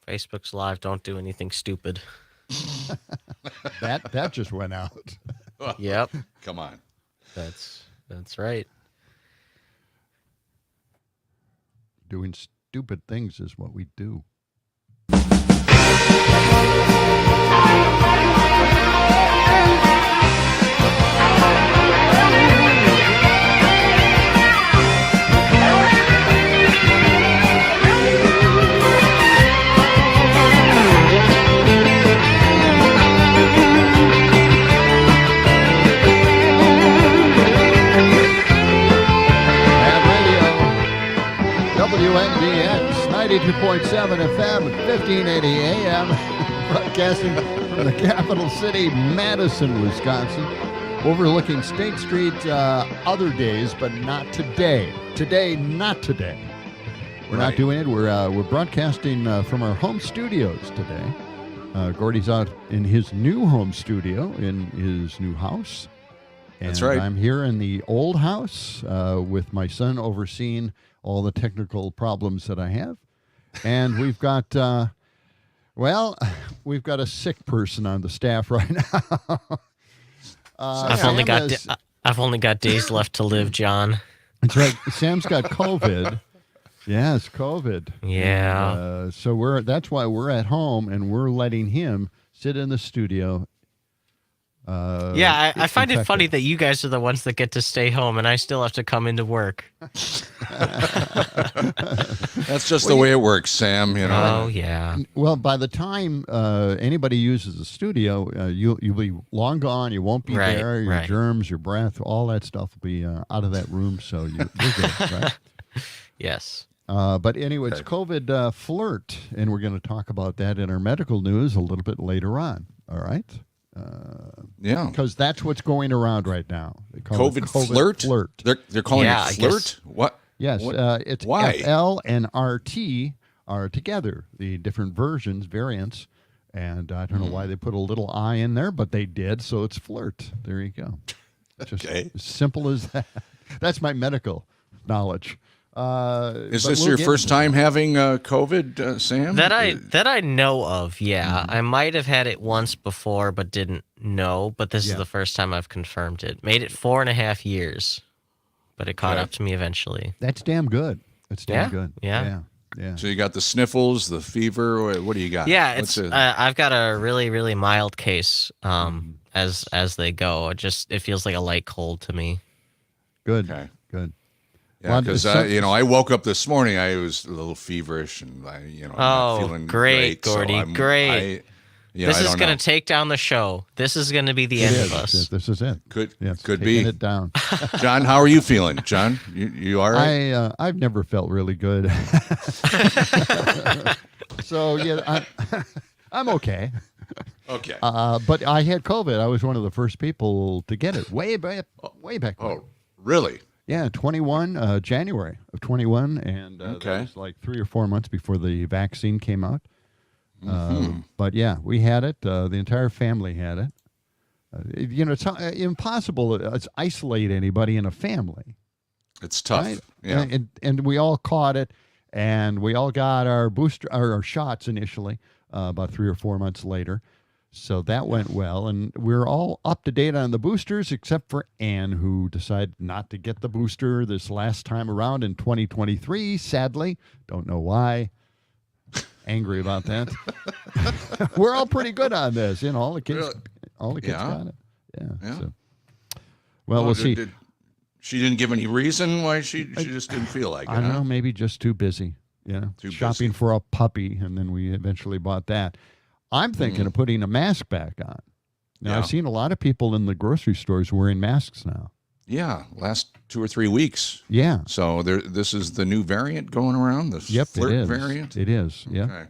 Facebook's live. Don't do anything stupid. That just went out. Yep. Come on. That's right. Doing stupid things is what we do. WMDX 92.7 FM, 1580 AM, broadcasting from the capital city, Madison, Wisconsin, overlooking State Street other days, but not today. Not today. We're not doing it. We're broadcasting from our home studios today. Gordy's out in his new home studio, in his new house. And That's right. I'm here in the old house with my son overseeing all the technical problems that I have. And we've got, we've got a sick person on the staff right now. I've only got days left to live, John. That's right. Sam's got COVID. Yes, COVID. Yeah. So that's why we're at home and we're letting him sit in the studio. I find it funny that you guys are the ones that get to stay home and I still have to come into work. That's just the way it works, Sam. You know. Oh yeah. Well, by the time anybody uses the studio, you'll be long gone. You won't be there. Your germs, your breath, all that stuff will be out of that room. So you're good, right? Yes. But anyway, it's COVID flirt, and we're going to talk about that in our medical news a little bit later on. All right. Yeah, because that's what's going around right now. They call COVID it COVID flirt. Flirt. They're calling it flirt. What? Yes, what? It's Why? FL and RT are together. The different variants, and I don't know why they put a little I in there, but they did. So it's flirt. There you go. Just as simple as that. That's my medical knowledge. Is this your first time having COVID, Sam? That I know of, yeah. I might have had it once before, but didn't know. But this is the first time I've confirmed it. Made it 4.5 years, but it caught up to me eventually. That's damn good. That's damn good. Yeah. So you got the sniffles, the fever. What do you got? Yeah, I've got a really, really mild case. As they go, it feels like a light cold to me. Good. Okay. Good. Yeah, because I woke up this morning. I was a little feverish and not feeling great, Gordy, so great. This is going to take down the show. This is going to be the end of us. This is it. Could taking be it down. John, how are you feeling? John, you all right? I've never felt really good. So I'm okay. Okay. But I had COVID. I was one of the first people to get it way back. Oh, really? Yeah, January of 21, and that was like 3 or 4 months before the vaccine came out. But yeah, we had it. The entire family had it. It's impossible to isolate anybody in a family. It's tough. Right? Yeah. And we all caught it, and we all got our our shots initially about 3 or 4 months later. So that went well, and we're all up to date on the boosters, except for Anne, who decided not to get the booster this last time around in 2023, sadly. Don't know why. Angry about that. We're all pretty good on this. All the kids got it. Yeah. So. Well, we'll see. She didn't give any reason why she just didn't feel like it. I don't know, maybe just too busy. Shopping for a puppy, and then we eventually bought that. I'm thinking of putting a mask back on. Now, I've seen a lot of people in the grocery stores wearing masks now. Yeah, last 2 or 3 weeks. Yeah. So this is the new variant going around, the flirt variant? It is, yeah.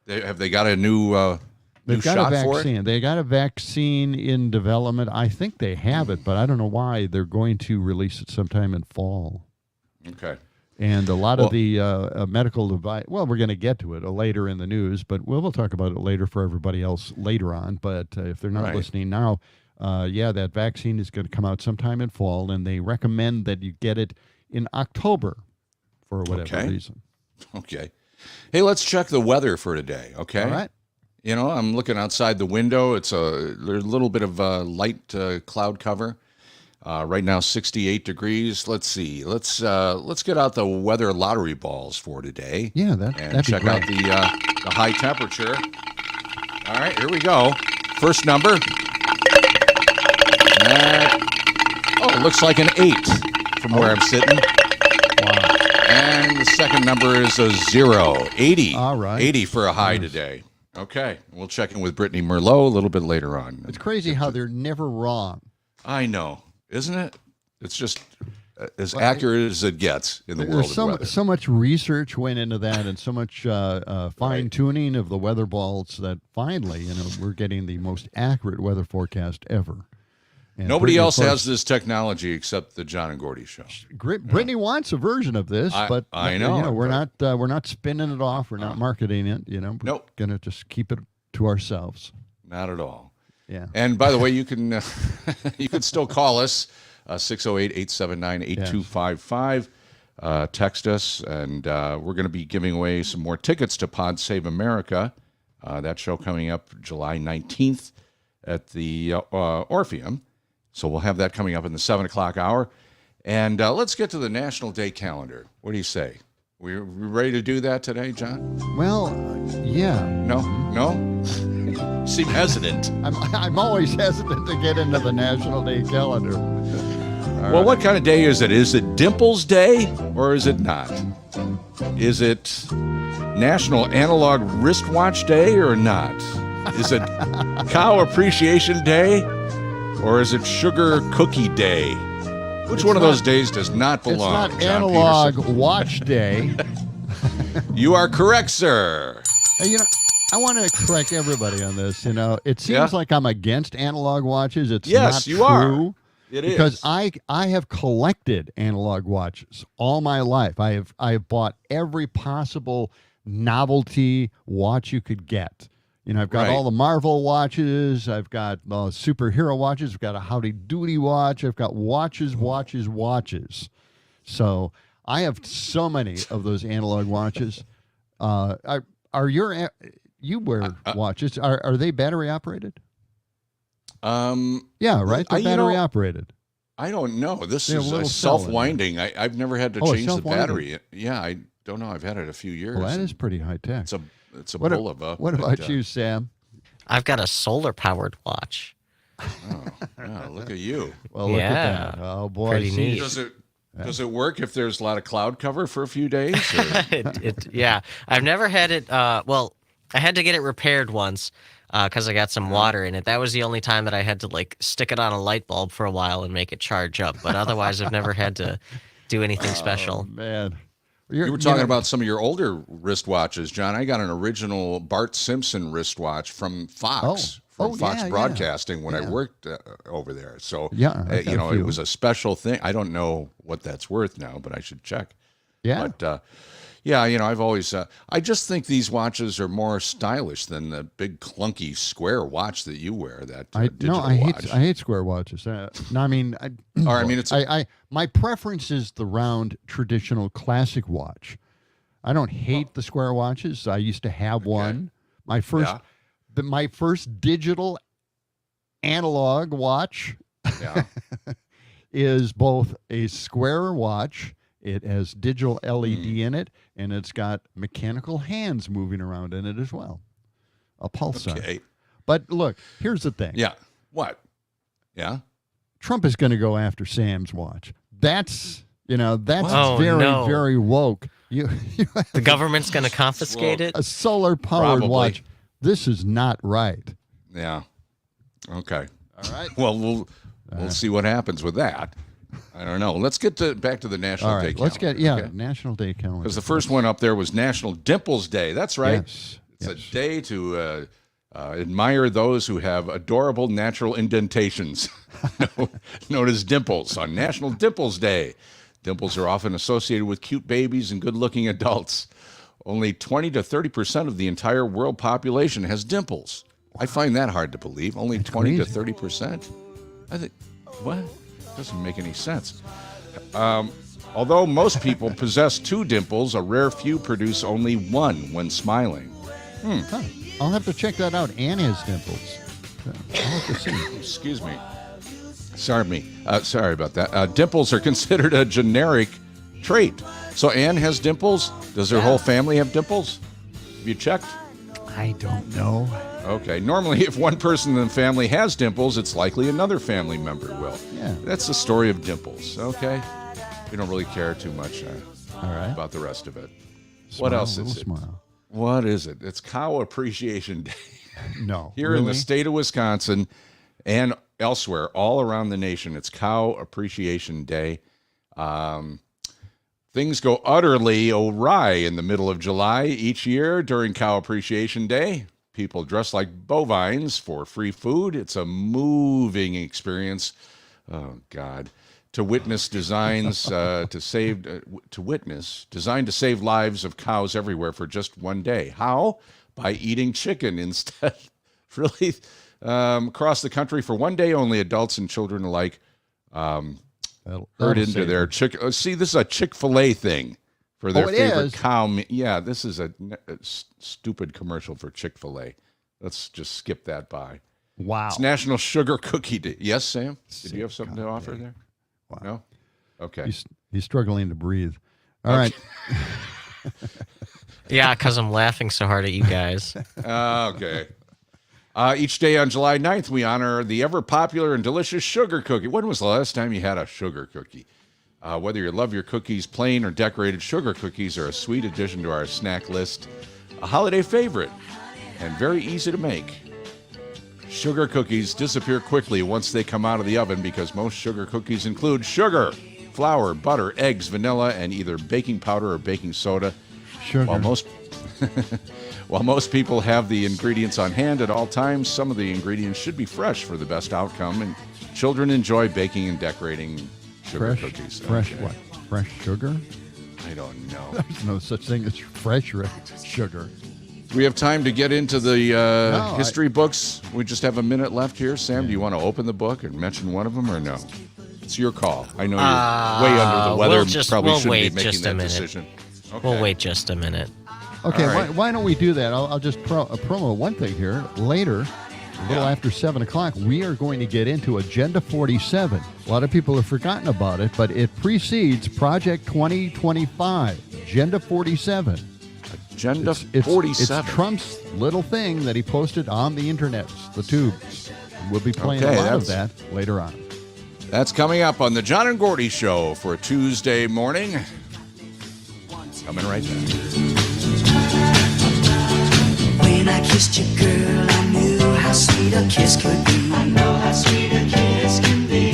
Okay. Have they got a new They've got shot a vaccine. for it? They got a vaccine in development. I think they have it, but I don't know why. They're going to release it sometime in fall. Okay. And a lot of the medical device, well, we're going to get to it later in the news, but we'll talk about it later for everybody else later on. But if they're not listening now, that vaccine is going to come out sometime in fall, and they recommend that you get it in October for whatever reason. Okay. Hey, let's check the weather for today, okay? All right. You know, I'm looking outside the window. There's a little bit of light cloud cover. Right now, 68 degrees. Let's see. Let's get out the weather lottery balls for today. Yeah, and that'd check be out great. the high temperature. All right, here we go. First number. It looks like an 8 from where I'm sitting. Wow. And the second number is a 0. 80. All right. 80 for a high today. Okay, we'll check in with Brittany Merlot a little bit later on. It's crazy how they're never wrong. I know, isn't it? It's just as accurate as it gets in the world of weather. So much research went into that, and so much fine tuning of the weather balls that finally, we're getting the most accurate weather forecast ever. And Nobody Brittany, else of course, has this technology except the John and Gordy show. Brittany wants a version of this, but I know. we're not spinning it off. We're not marketing it. We're Nope. gonna just keep it to ourselves. Not at all. Yeah. And by the way, you can you can still call us 608-879-8255. Text us, and we're going to be giving away some more tickets to Pod Save America. That show coming up July 19th at the Orpheum. So we'll have that coming up in the 7 o'clock hour. And let's get to the National Day calendar. What do you say? We ready to do that today, John? Well, yeah. No? Seem hesitant. I'm always hesitant to get into the National Day calendar. Well, what kind of day is it? Is it Dimples Day or is it not? Is it National Analog Wristwatch Day or not? Is it Cow Appreciation Day or is it Sugar Cookie Day? Which one of those days does not belong? It's not John Analog Peterson? Watch Day. You are correct, sir. Hey, I want to correct everybody on this. It seems like I'm against analog watches. It's Yes, not you true. are. It is. Because I have collected analog watches all my life. I have bought every possible novelty watch you could get. I've got all the Marvel watches. I've got superhero watches. I've got a Howdy Doody watch. I've got watches. So I have so many of those analog watches. You wear watches? Are they battery operated? Yeah, right. They're battery operated. I don't know. This They have a is little cell in self-winding. I've never had to Oh, change the self-winding. battery. Yeah, I don't know. I've had it a few years. Well, that is pretty high tech. It's a What bulova. What about you, Sam? I've got a solar-powered watch. Look at you. Well, look at that. Oh boy, Pretty see, neat. Does it work if there's a lot of cloud cover for a few days? Or? Yeah. I've never had it. Well, I had to get it repaired once because I got some water in it. That was the only time that I had to stick it on a light bulb for a while and make it charge up. But otherwise, I've never had to do anything special. man. You were talking about some of your older wristwatches, John. I got an original Bart Simpson wristwatch from Fox. Fox Broadcasting when I worked over there. So, it was a special thing. I don't know what that's worth now, but I should check. Yeah. But, I've always, I just think these watches are more stylish than the big clunky square watch that you wear, that digital watch. I hate square watches. My preference is the round, traditional, classic watch. I don't hate the square watches. I used to have one. My first digital analog watch is both a square watch. It has digital LED in it, and it's got mechanical hands moving around in it as well. A pulsar. Okay. But look, here's the thing. Yeah. What? Yeah. Trump is going to go after Sam's watch. That's Oh, very, no. very woke. You The government's going to confiscate it? a solar-powered Probably. watch. This is not right. Yeah. Okay. All right. Well, we'll see what happens with that. I don't know. Let's get back to the National All Day right. calendar. Let's get National Day calendar. Because the first one up there was National Dimples Day. That's right. Yes. It's a day to admire those who have adorable natural indentations, known as dimples, on National Dimples Day. Dimples are often associated with cute babies and good-looking adults. Only 20 to 30% of the entire world population has dimples. I find that hard to believe. Only 20 to 30%. I think, what? Doesn't make any sense. Although most people possess 2 dimples, a rare few produce only 1 when smiling. Huh. I'll have to check that out. Anne has dimples. I'll have to see. Excuse me. Sorry about that. Dimples are considered a generic trait. So Anne has dimples. Does her whole family have dimples? Have you checked? I don't know. Okay. Normally, if one person in the family has dimples, it's likely another family member will. Yeah. That's the story of dimples. Okay. We don't really care too much All right. about the rest of it. Smile, What else little is it? Smile. What is it? It's Cow Appreciation Day. No. Here in the really? state of Wisconsin and elsewhere, all around the nation, it's Cow Appreciation Day. Things go utterly awry in the middle of July each year during Cow Appreciation Day. People dress like bovines for free food. It's a moving experience. Oh, God. To witness designed to save lives of cows everywhere for just one day. How? By eating chicken instead. Really, across the country for one day, only adults and children alike herd into their chicken. See, this is a Chick-fil-A thing for their favorite cow. Yeah, this is a stupid commercial for Chick-fil-A. Let's just skip that by. Wow. It's National Sugar Cookie Day. Yes, Sam? Did you have something to offer there? Wow. No? Okay. He's struggling to breathe. All right. Yeah, because I'm laughing so hard at you guys. Okay. Each day on July 9th, we honor the ever-popular and delicious sugar cookie. When was the last time you had a sugar cookie? Whether you love your cookies plain or decorated, sugar cookies are a sweet addition to our snack list, a holiday favorite, and very easy to make. Sugar cookies disappear quickly once they come out of the oven because most sugar cookies include sugar, flour, butter, eggs, vanilla, and either baking powder or baking soda. Sugar. While most people have the ingredients on hand at all times, some of the ingredients should be fresh for the best outcome, and children enjoy baking and decorating sugar cookies. Fresh what? Fresh sugar? I don't know. There's no such thing as fresh sugar. We have time to get into the history books. We just have a minute left here. Sam, do you want to open the book and mention one of them or no? It's your call. I know you're way under the weather. Probably shouldn't be making that decision. Okay. We'll wait just a minute. Okay, right. why don't we do that? I'll just promo one thing here. Later, a little after 7 o'clock, we are going to get into Agenda 47. A lot of people have forgotten about it, but it precedes Project 2025, Agenda 47. Agenda 47. It's Trump's little thing that he posted on the internet, the tubes. We'll be playing a lot of that later on. That's coming up on the John and Gordy Show for a Tuesday morning. Coming right back. When I kissed you, girl, I knew how sweet a kiss could be. I know how sweet a kiss can be.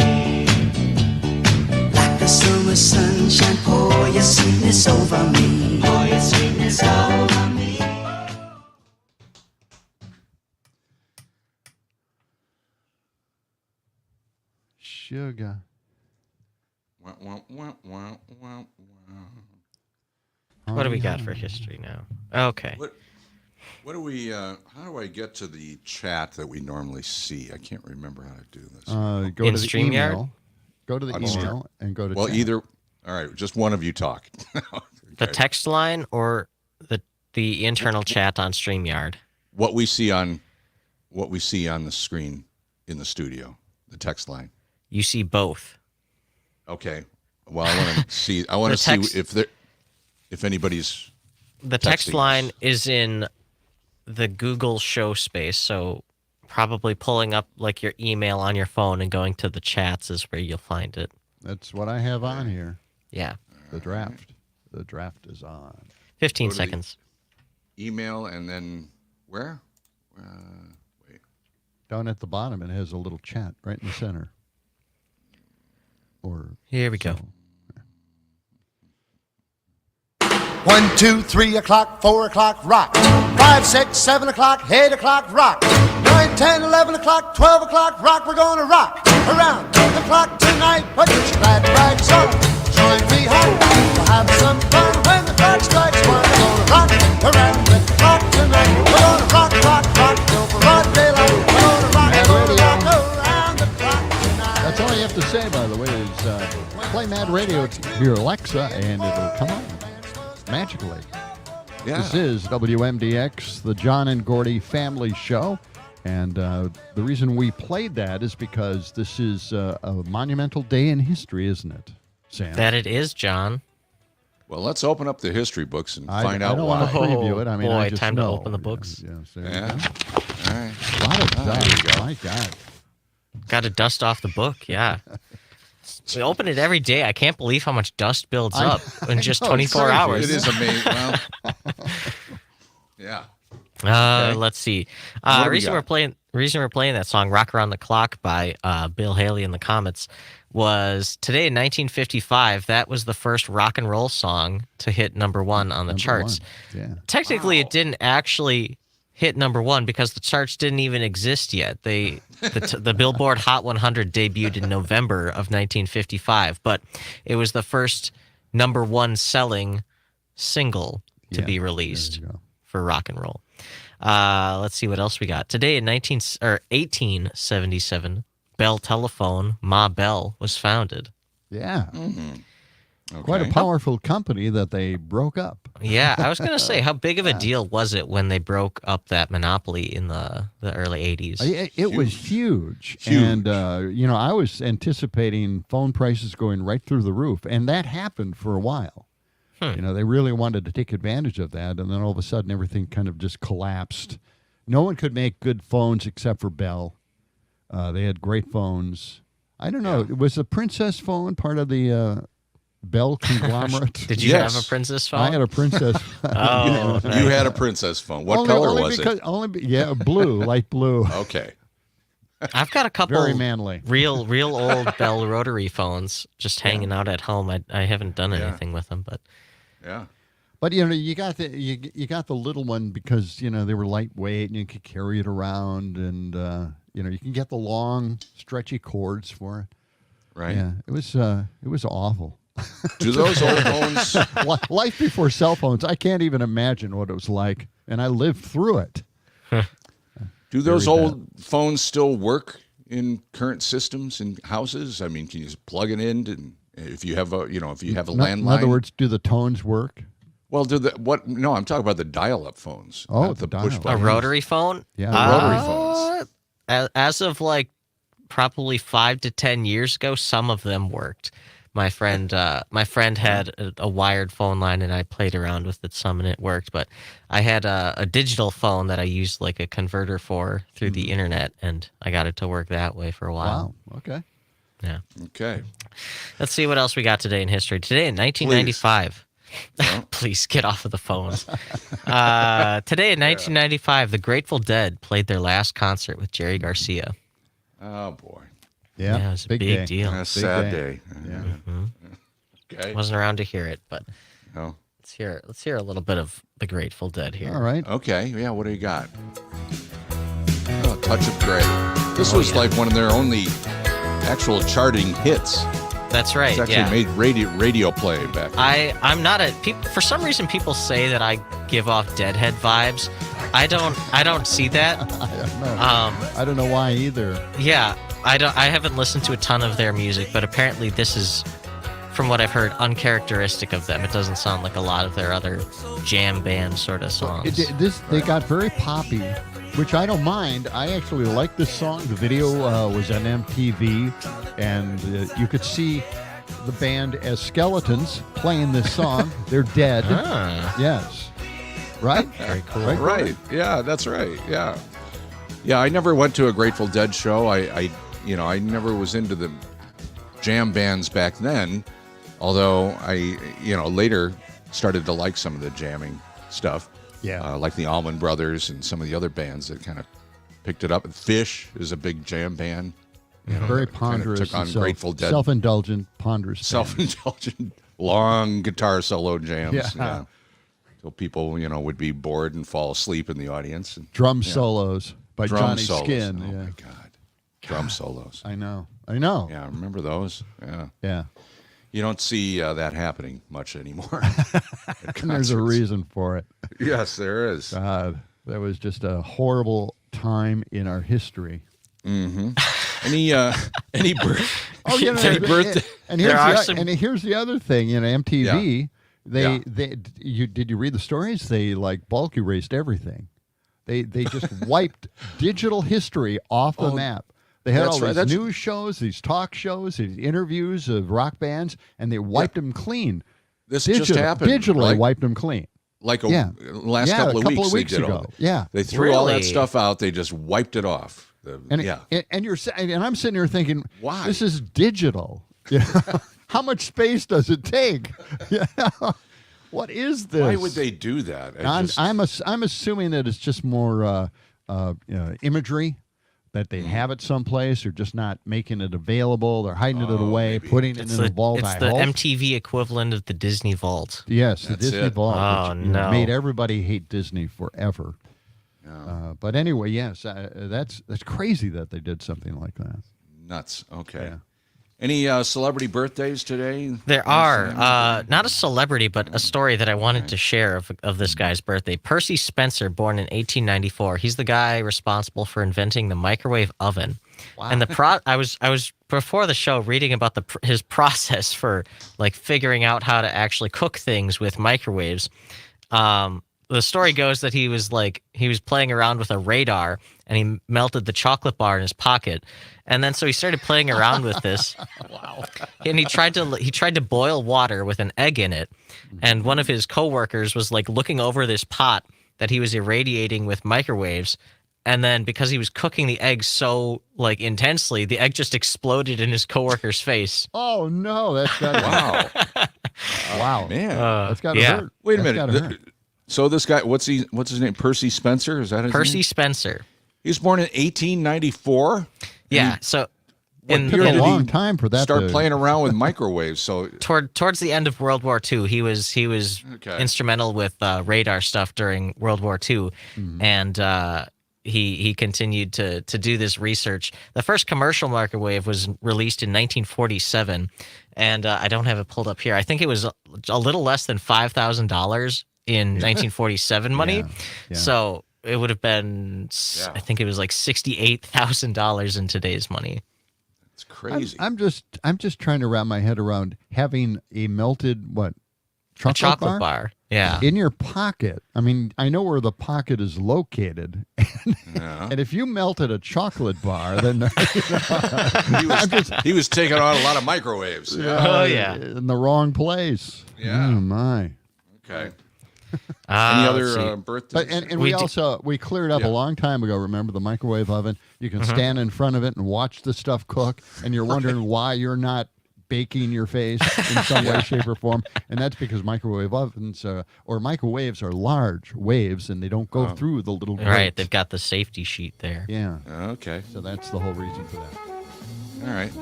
Like the summer sunshine, pour your sweetness over me. Pour your sweetness over me. Sugar. What do we got for history now? Okay. What do we? How do I get to the chat that we normally see? I can't remember how to do this. Go In to the StreamYard? email. Go to the email and go to well, chat. either. All right, just one of you talk. The text line or the internal chat on StreamYard? What we see on the screen in the studio, the text line. You see both. Okay. Well, I want to see. I want to see if anybody's. The text texting line us. is in the Google show space, so probably pulling up like your email on your phone and going to the chats is where you'll find it. That's what I have on here. Yeah. The draft. The draft is on. 15 Go to the seconds. Email and then where? Wait. Down at the bottom, it has a little chat right in the center. Or Here we go. 1, 2, 3 o'clock, 4 o'clock, rock. 5, 6, 7 o'clock, 8 o'clock, rock. 9, 10, 11 o'clock, 12 o'clock, rock. We're gonna rock around the clock tonight. Put your glad rags on, join me home. We'll have some fun when the clock strikes 1. We're gonna rock around the clock tonight. We're gonna rock, rock, rock till broad daylight. We're gonna rock around the clock tonight. that's all you have to say, by the way, is play Mad Radio to your Alexa, and it'll come on magically. Yeah. This is WMDX, the John and Gordy Family Show. And the reason we played that is because this is a monumental day in history, isn't it, Sam? That it is, John. Well, let's open up the history books and find I out don't why. want to preview it. I mean, boy, I just time to know. open the books. Yes, there Yeah. you go. All right. A lot of there you dust. go. My God. Got to dust off the book, yeah. We open it every day. I can't believe how much dust builds up in just know, 24 it's crazy. hours. It is amazing. Well, yeah. Let's see. What do we Reason got? we're playing that song "Rock Around the Clock" by Bill Haley and the Comets was today in 1955. That was the first rock and roll song to hit number 1 on the Number charts. one. Yeah. Technically, it didn't actually hit number 1 because the charts didn't even exist yet. The Billboard Hot 100 debuted in November of 1955, but it was the first number 1 selling single to Yeah, be there released you go. for rock and roll. Let's see what else we got. Today in 1877, Bell Telephone, Ma Bell, was founded. Yeah. Okay. Quite a powerful company that they broke up. Yeah, I was going to say, how big of a deal was it when they broke up that monopoly in the early 80s? It was huge. Huge. And, I was anticipating phone prices going right through the roof. And that happened for a while. They really wanted to take advantage of that. And then all of a sudden, everything kind of just collapsed. No one could make good phones except for Bell. They had great phones. I don't know. Was the Princess phone part of the Bell conglomerate? Did you Yes. have a Princess phone? I had a Princess. Oh, You had a Princess phone. What color was it? Blue, light blue. Okay. I've got a couple Very manly. real old Bell rotary phones just hanging out at home. I haven't done anything with them, but Yeah. But you got you got the little one because they were lightweight and you could carry it around, and you can get the long stretchy cords for it. Right. Yeah, it was awful. Do those old phones? Life before cell phones, I can't even imagine what it was like, and I lived through it. Do those Very old phones still work in current systems in houses? I mean, can you just plug it in? And if you have a landline. In other words, do the tones work? Well, No, I'm talking about the dial-up phones. Oh, not the push dial-up. a button. rotary phone? Yeah, rotary phones. As of probably 5 to 10 years ago, some of them worked. My friend had a wired phone line, and I played around with it some, and it worked. But I had a digital phone that I used like a converter for through the internet, and I got it to work that way for a while. Wow. Okay. Yeah. Okay. Let's see what else we got today in history. Today in 1995. Please get off of the phones. Today in 1995, the Grateful Dead played their last concert with Jerry Garcia. Oh boy. Yeah, it was a big big day. deal. That's a Big sad day. day. Yeah. Okay. Wasn't around to hear it, but No. let's hear a little bit of the Grateful Dead here. All right. Okay. Yeah. What do you got? Oh, Touch of Grey. This was like one of their only actual charting hits. That's right. It's actually Yeah. made radio play back then. I'm not for some reason people say that I give off Deadhead vibes. I don't see that. I don't know. I don't know why either. Yeah, I haven't listened to a ton of their music, but apparently this is, from what I've heard, uncharacteristic of them. It doesn't sound like a lot of their other jam band sort of songs. They got very poppy, which I don't mind. I actually like this song. The video was on MTV, and you could see the band as skeletons playing this song. They're dead. Ah. Yes. Right? Very cool. Right. Yeah, that's right. Yeah. Yeah, I never went to a Grateful Dead show. I never was into the jam bands back then, although I later started to like some of the jamming stuff. Yeah. Like the Allman Brothers and some of the other bands that kind of picked it up. Fish is a big jam band. Very that kinda ponderous. took on and Grateful Dead. Self-indulgent, ponderous. band. Self-indulgent, long guitar solo jams. Yeah. So people, would be bored and fall asleep in the audience. And Drum solos by drum Johnny solos. Skin. Oh Yeah. my God. Drum solos. I know. Yeah, remember those? Yeah. Yeah. You don't see that happening much anymore. And there's a reason for it. Yes, there is. God, that was just a horrible time in our history. Any Oh, yeah, any birthday And There are here's some- and here's the other thing. MTV. Yeah. Did you read the stories? They like bulk erased everything. They just wiped digital history off the map. They had that's all right, these that's- news shows, these talk shows, these interviews of rock bands, and they wiped them clean. This just happened. Digitally like, wiped them clean. like Yeah. last Yeah, couple a of couple weeks, of weeks they did ago. all that. Yeah. They threw all that Really? stuff out. They just wiped it off. And yeah. and I'm sitting here thinking, Why? This is digital. How much space does it take? What is this? Why would they do that? I'm assuming that it's just more imagery, that they have it someplace, or just not making it available. They're hiding it away, maybe. putting it It's in a vault. it's I the hope. MTV equivalent of the Disney Vault. Yes, the That's Disney it. Vault, Oh, which no. made everybody hate Disney forever. But anyway, yes, that's crazy that they did something like that. Nuts. Okay. Yeah. Any celebrity birthdays today? There are not a celebrity, but a story that I wanted to share of this guy's birthday. Percy Spencer, born in 1894. He's the guy responsible for inventing the microwave oven. Wow. And I was before the show reading about his process for like figuring out how to actually cook things with microwaves. The story goes that he was playing around with a radar and he melted the chocolate bar in his pocket. And then so he started playing around with this. Wow. And he tried to boil water with an egg in it. And one of his coworkers was like looking over this pot that he was irradiating with microwaves. And then because he was cooking the egg so like intensely, the egg just exploded in his coworker's face. Oh no, that's got Wow. wow, Man. that's got to yeah. hurt. Wait a That's minute. gotta hurt. So this guy, what's his name? Percy Spencer? Is that his Percy name? Spencer. He was born in 1894. Yeah. So It took a long time for that Start to playing around with microwaves. So towards the end of World War II, he was Okay. instrumental with radar stuff during World War II, and he continued to do this research. The first commercial microwave was released in 1947, and I don't have it pulled up here. I think it was a little less than $5,000 in 1947 money. Yeah. So it would have been, I think it was like $68,000 in today's money. it's crazy. I'm just trying to wrap my head around having a melted A chocolate bar. Yeah. in your pocket. I mean, I know where the pocket is located, Yeah. and if you melted a chocolate bar, then He was taking on a lot of microwaves. Oh, yeah. in the wrong place. Yeah. Oh my. Okay. Any let's see. other birthdays? But and We we cleared up Yeah. a long time ago. Remember the microwave oven? You can stand in front of it and watch the stuff cook, and you're wondering why you're not baking your face in some way, shape, or form. And that's because microwave ovens or microwaves are large waves, and they don't go through the little Right. grates. They've got the safety sheet there. Yeah. Okay. So that's the whole reason for that. All right.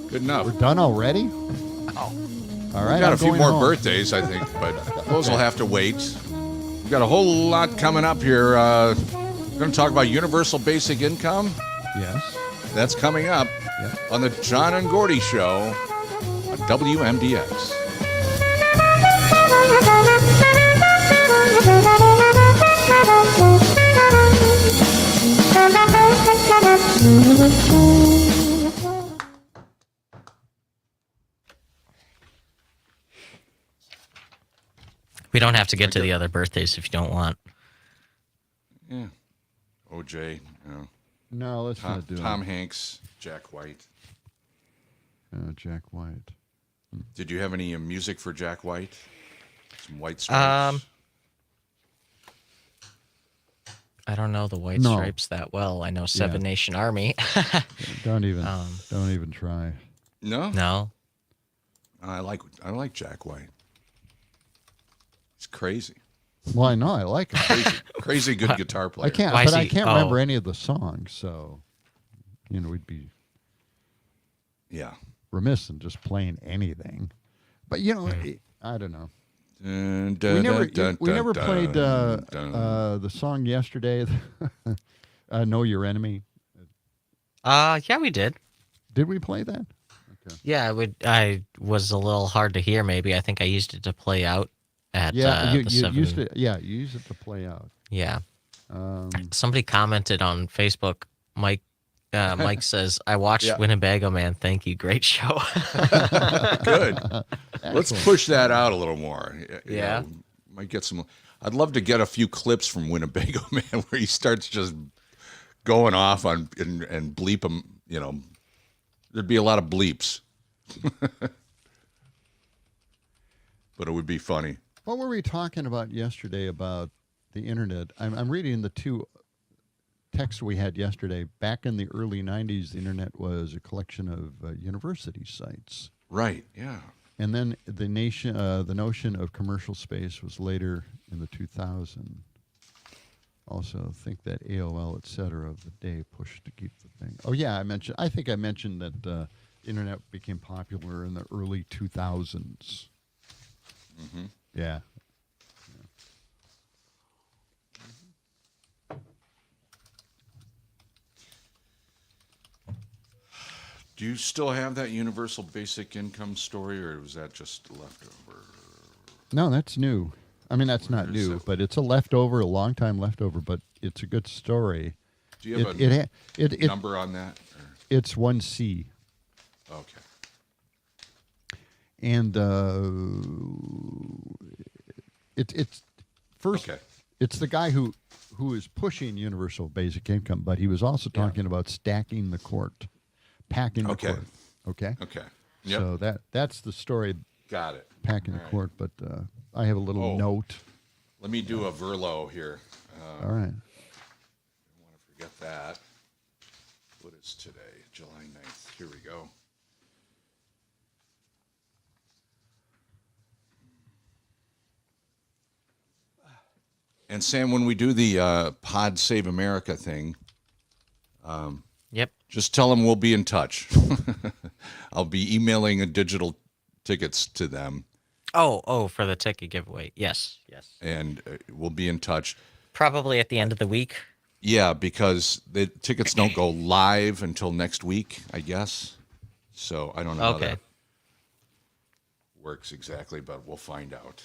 Good enough. We're done already? All right. We've got I'm a few going more home. birthdays, I think, but those will have to wait. We've got a whole lot coming up here. We're going to talk about universal basic income. Yes. That's coming up Yeah. on the John and Gordy Show on WMDX. We don't have to get to the other birthdays if you don't want. Yeah. OJ, you know, No, let's Tom, not do Tom it. Hanks, Jack White. Jack White. Did you have any music for Jack White? Some White Stripes? I don't know the White No. Stripes that well. I know Seven Nation Army. Don't even try. No? No. I like Jack White. He's crazy. Well, I know I like him. Crazy good guitar player. I can't, Why but is I he- can't oh. remember any of the songs, so we'd be Yeah. remiss in just playing anything. But I don't know. Dun, We never dun, we dun, never dun, played dun. the song yesterday. Know Your Enemy. Yeah, we did. Did we play that? Yeah, I was a little hard to hear. Maybe I think I used it to play out at Yeah, you the seven. used it. Yeah, you used it to play out. Yeah. Um, Somebody commented on Facebook. Mike Mike says, I watched Yeah. Winnebago Man. Thank you. Great show. Good. Let's push that out a little more. Yeah. Might get some. I'd love to get a few clips from Winnebago Man where he starts just going off on and bleep him. There'd be a lot of bleeps, but it would be funny. What were we talking about yesterday about the internet? I'm reading the two texts we had yesterday. Back in the early 90s, the internet was a collection of university sites. Right. Yeah. And then the notion of commercial space was later in the 2000s. Also, think that AOL, et cetera, of the day pushed to keep the thing. Oh yeah, I think I mentioned that the internet became popular in the early 2000s. Mm-hmm. Yeah. Do you still have that universal basic income story, or was that just leftover? No, that's new. I mean, that's not new, but it's a leftover, a long time leftover, but it's a good story. Do you have a it number on that? Or? It's 1C. Okay. And it's first. Okay. It's the guy who is pushing universal basic income, but he was also talking about stacking the court, packing the court. Okay. Okay. Yep. So that's the story. Got it. Packing the court, but I have a little note. Let me do a Verlo here. All right. I don't want to forget that. What is today? July 9th. Here we go. And Sam, when we do the Pod Save America thing, Yep. just tell them we'll be in touch. I'll be emailing digital tickets to them. Oh, for the ticket giveaway. Yes. And we'll be in touch. Probably at the end of the week. Yeah, because the tickets don't go live until next week, I guess. So I don't know how that works exactly, but we'll find out.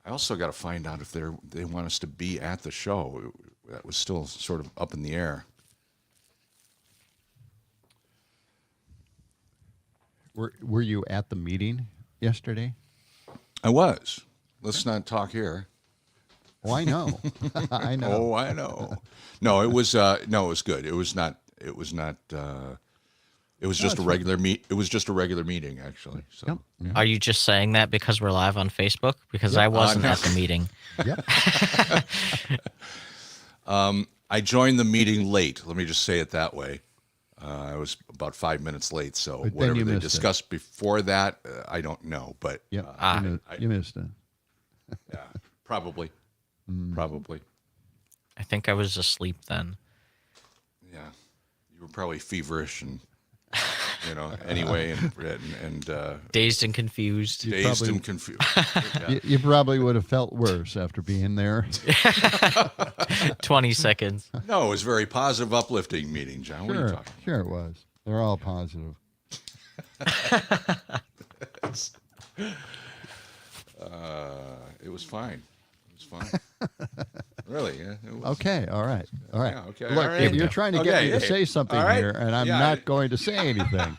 I also got to find out if they want us to be at the show. That was still sort of up in the air. Were you at the meeting yesterday? I was. Let's not talk here. Oh, I know. I know. Oh, I know. No, it was it was good. It was not. It was just a regular meet. It was just a regular meeting, actually. So. Yep. Yeah. Are you just saying that because we're live on Facebook? Because I wasn't no. at the meeting. Yep. I joined the meeting late. Let me just say it that way. I was about 5 minutes late, so But then whatever you they missed discussed before that, I don't know. But Yep. You missed it. yeah, probably. Probably. I think I was asleep then. Yeah, you were probably feverish and anyway, and Dazed and confused. dazed probably- and confused. You probably would have felt worse after being there. 20 seconds. No, it was a very positive, uplifting meeting, John. What are you talking? Sure it was. They're all positive. It was fine. It was fine. Really? Yeah. It was. Okay, all right. Yeah, okay. Look, all right. you're trying to get Okay, me to hey, say something all right. here, and I'm Yeah, not going to say anything.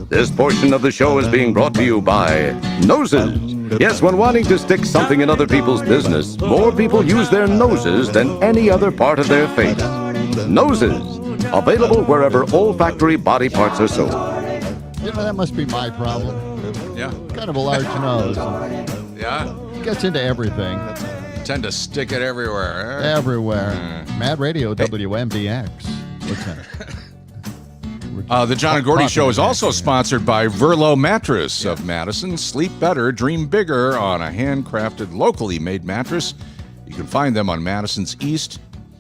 This portion of the show is being brought to you by Noses. Yes, when wanting to stick something in other people's business, more people use their noses than any other part of their face. Noses. Available wherever olfactory body parts are sold. That must be my problem. Yeah. Kind of a large nose. Yeah. Gets into everything. Tend to stick it everywhere. Everywhere. Mad Radio, WMDX. What's that? The John and Gordy Show is also sponsored by Verlo Mattress of Madison. Sleep better, dream bigger on a handcrafted, locally made mattress. You can find them on Madison's east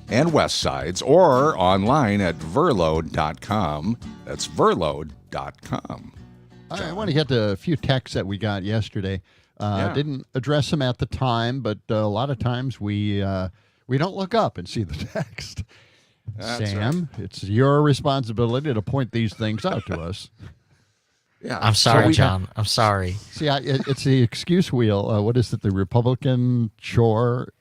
and west sides or online at verlo.com. That's verlo.com. I want to get to a few texts that we got yesterday. Didn't address them at the time, but a lot of times we don't look up and see the text. That's Sam, it's your responsibility to point these things out to us. Yeah. I'm sorry, So John. I'm sorry. See, it's the excuse wheel. What is it? The Republican chore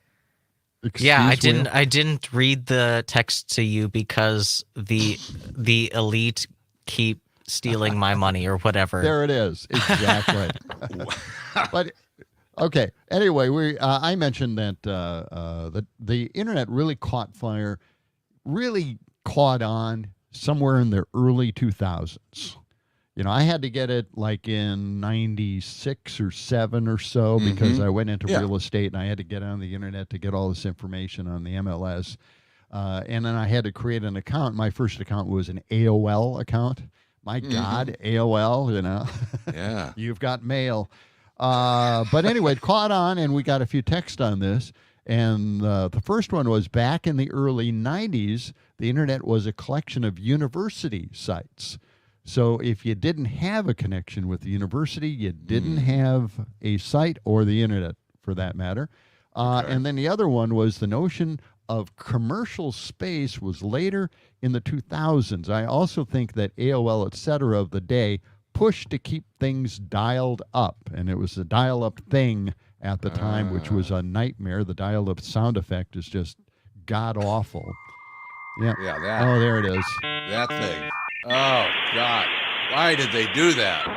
excuse Yeah, wheel? I didn't read the text to you because the elite keep stealing my money or whatever. There it is. Exactly. But okay. Anyway, I mentioned that the internet really caught fire, really caught on somewhere in the early 2000s. I had to get it like in 96 or 7 or so because I went into real estate and I had to get on the internet to get all this information on the MLS. And then I had to create an account. My first account was an AOL account. My God, AOL, Yeah. You've got mail. But anyway, it caught on, and we got a few texts on this. And the first one was back in the early 90s, the internet was a collection of university sites. So if you didn't have a connection with the university, you didn't have a site or the internet for that matter. And then the other one was the notion of commercial space was later in the 2000s. I also think that AOL, et cetera, of the day pushed to keep things dialed up. And it was a dial-up thing at the time, which was a nightmare. The dial-up sound effect is just god-awful. Yeah. Yeah, that. Oh, there it is. That thing. Oh, God. Why did they do that?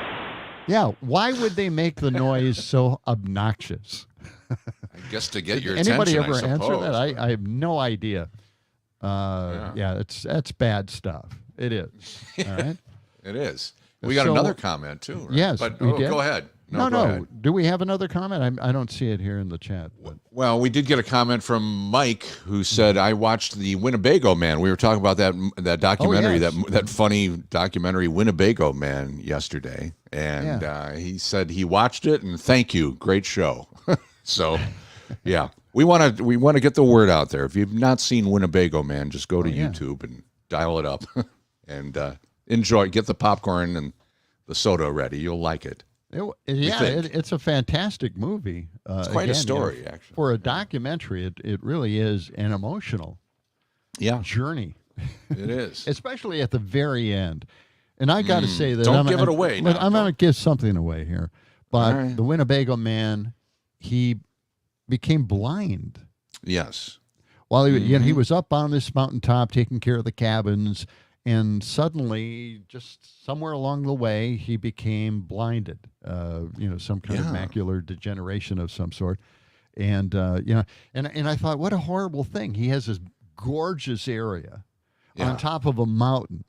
Yeah, why would they make the noise so obnoxious? I guess to get your Anybody attention, ever I answer suppose. that? I have no idea. Yeah, that's bad stuff. It is. All right. It is. We got So- another comment, too. Right? Yes, But we did. go ahead. No, go ahead. Do we have another comment? I don't see it here in the chat. But. Well, we did get a comment from Mike who said, "I watched the Winnebago Man." We were talking about that documentary, yes. that funny documentary Winnebago Man yesterday, and he said he watched it and thank you, great show. So, yeah, we want to get the word out there. If you've not seen Winnebago Man, just go to YouTube and dial it up and enjoy. Get the popcorn and the soda ready. You'll like it. It's a fantastic movie. It's quite a story, actually. For a documentary, it really is an emotional journey. It is. Especially at the very end. And I got to say that Don't give it away now. I'm going to give something away here. But All right. the Winnebago Man, he became blind. Yes. While he was up on this mountaintop taking care of the cabins, and suddenly, just somewhere along the way, he became blinded. Some kind of macular degeneration of some sort. And and I thought, what a horrible thing. He has this gorgeous area on top of a mountain.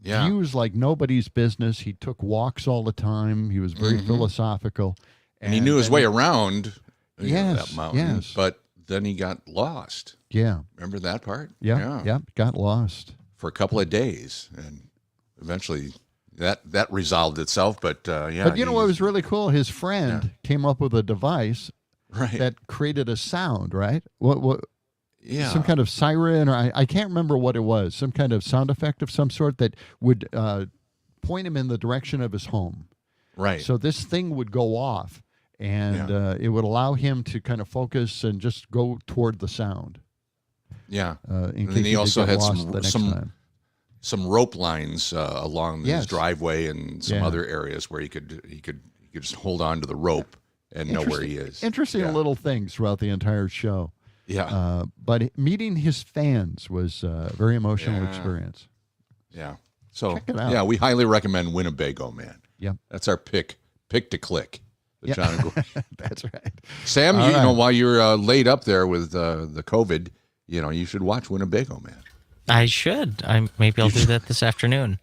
Yeah. Views like nobody's business. He took walks all the time. He was very philosophical. And he knew his way around Yes, that mountain, yes. but then he got lost. Yeah. Remember that part? Yeah. Got lost. For a couple of days, and eventually that resolved itself. But But what was really cool? His friend came up with a device that created a sound, right? What? Yeah. Some kind of siren, or I can't remember what it was. Some kind of sound effect of some sort that would point him in the direction of his home. Right. So this thing would go off, and it would allow him to kind of focus and just go toward the sound. Yeah. In And case then he did also get had lost the next time. some rope lines along his driveway and some other areas where he could just hold on to the rope and know where he is. Interesting little things throughout the entire show. Yeah. But meeting his fans was a very emotional experience. Yeah. So Check it out. we highly recommend Winnebago Man. Yeah. That's our pick to click. The John and Gordy. That's right. Sam, All right. while you're laid up there with the COVID, you should watch Winnebago Man. I should. Maybe I'll do that this afternoon.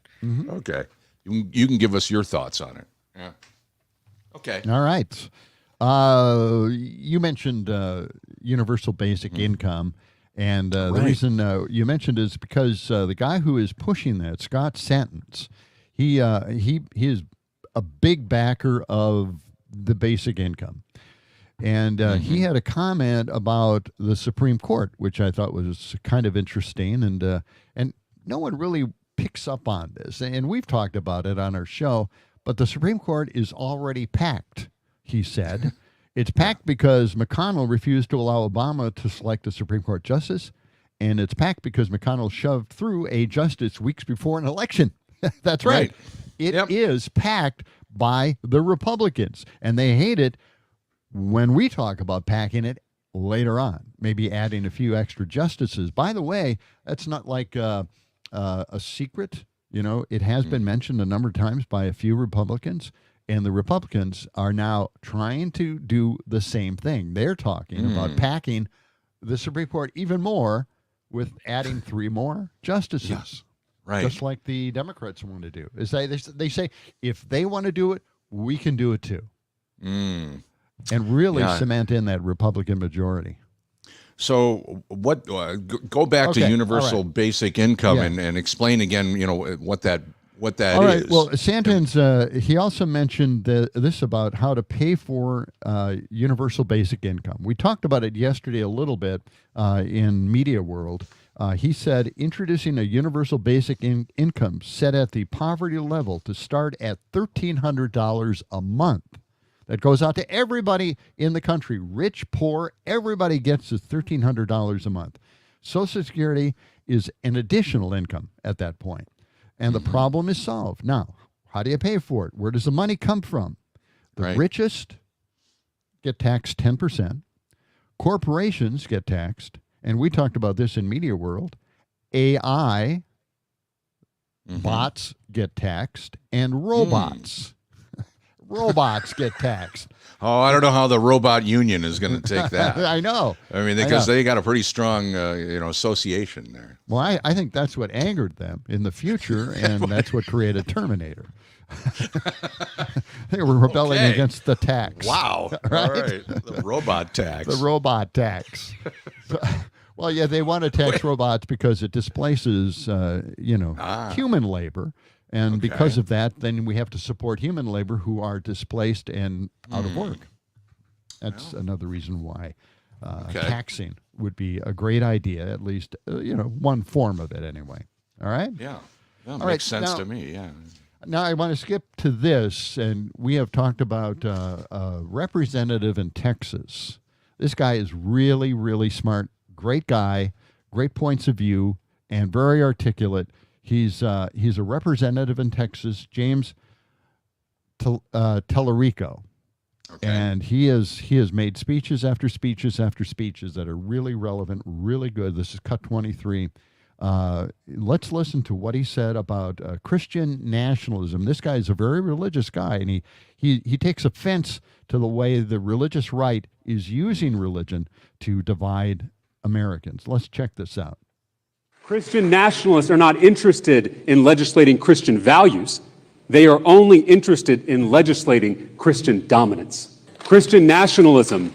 Okay. You can give us your thoughts on it. Yeah. Okay. All right. You mentioned universal basic income, and the reason you mentioned is because the guy who is pushing that, Scott Sentence, he is a big backer of the basic income. And he had a comment about the Supreme Court, which I thought was kind of interesting, and no one really picks up on this. And we've talked about it on our show, but the Supreme Court is already packed, he said. It's packed because McConnell refused to allow Obama to select a Supreme Court justice, and it's packed because McConnell shoved through a justice weeks before an election. That's right. Right. It is packed by the Republicans, and they hate it when we talk about packing it later on, maybe adding a few extra justices. By the way, that's not like a secret. It has been mentioned a number of times by a few Republicans, and the Republicans are now trying to do the same thing. They're talking about packing the Supreme Court even more with adding 3 more justices. Yes. Right. Just like the Democrats want to do. They say if they want to do it, we can do it too. And really cement in that Republican majority. So what? Go back to universal basic income and explain again. What that is. All right. Well, Santins he also mentioned this about how to pay for universal basic income. We talked about it yesterday a little bit in Media World. He said introducing a universal basic income set at the poverty level to start at $1,300 a month. That goes out to everybody in the country, rich, poor, everybody gets the $1,300 a month. Social Security is an additional income at that point, and the problem is solved. Now, how do you pay for it? Where does the money come from? The richest get taxed 10%. Corporations get taxed, and we talked about this in Media World. AI, bots get taxed, and robots. Robots get taxed. Oh, I don't know how the robot union is going to take that. I know. I mean, because they got a pretty strong, association there. Well, I think that's what angered them in the future, and that's what created Terminator. They were rebelling against the tax. Wow. Right? All right. The robot tax. The robot tax. Well, yeah, they want to tax robots because it displaces, human labor. And because of that, then we have to support human labor who are displaced and out of work. That's another reason why taxing would be a great idea, at least, one form of it anyway. All right? Yeah. That All makes right, sense now- to me, yeah. Now, I want to skip to this, and we have talked about a representative in Texas. This guy is really, really smart, great guy, great points of view, and very articulate. He's a representative in Texas, James Tellerico, and he has made speeches after speeches after speeches that are really relevant, really good. This is cut 23. Let's listen to what he said about Christian nationalism. This guy is a very religious guy, and he takes offense to the way the religious right is using religion to divide Americans. Let's check this out. Christian nationalists are not interested in legislating Christian values. They are only interested in legislating Christian dominance. Christian nationalism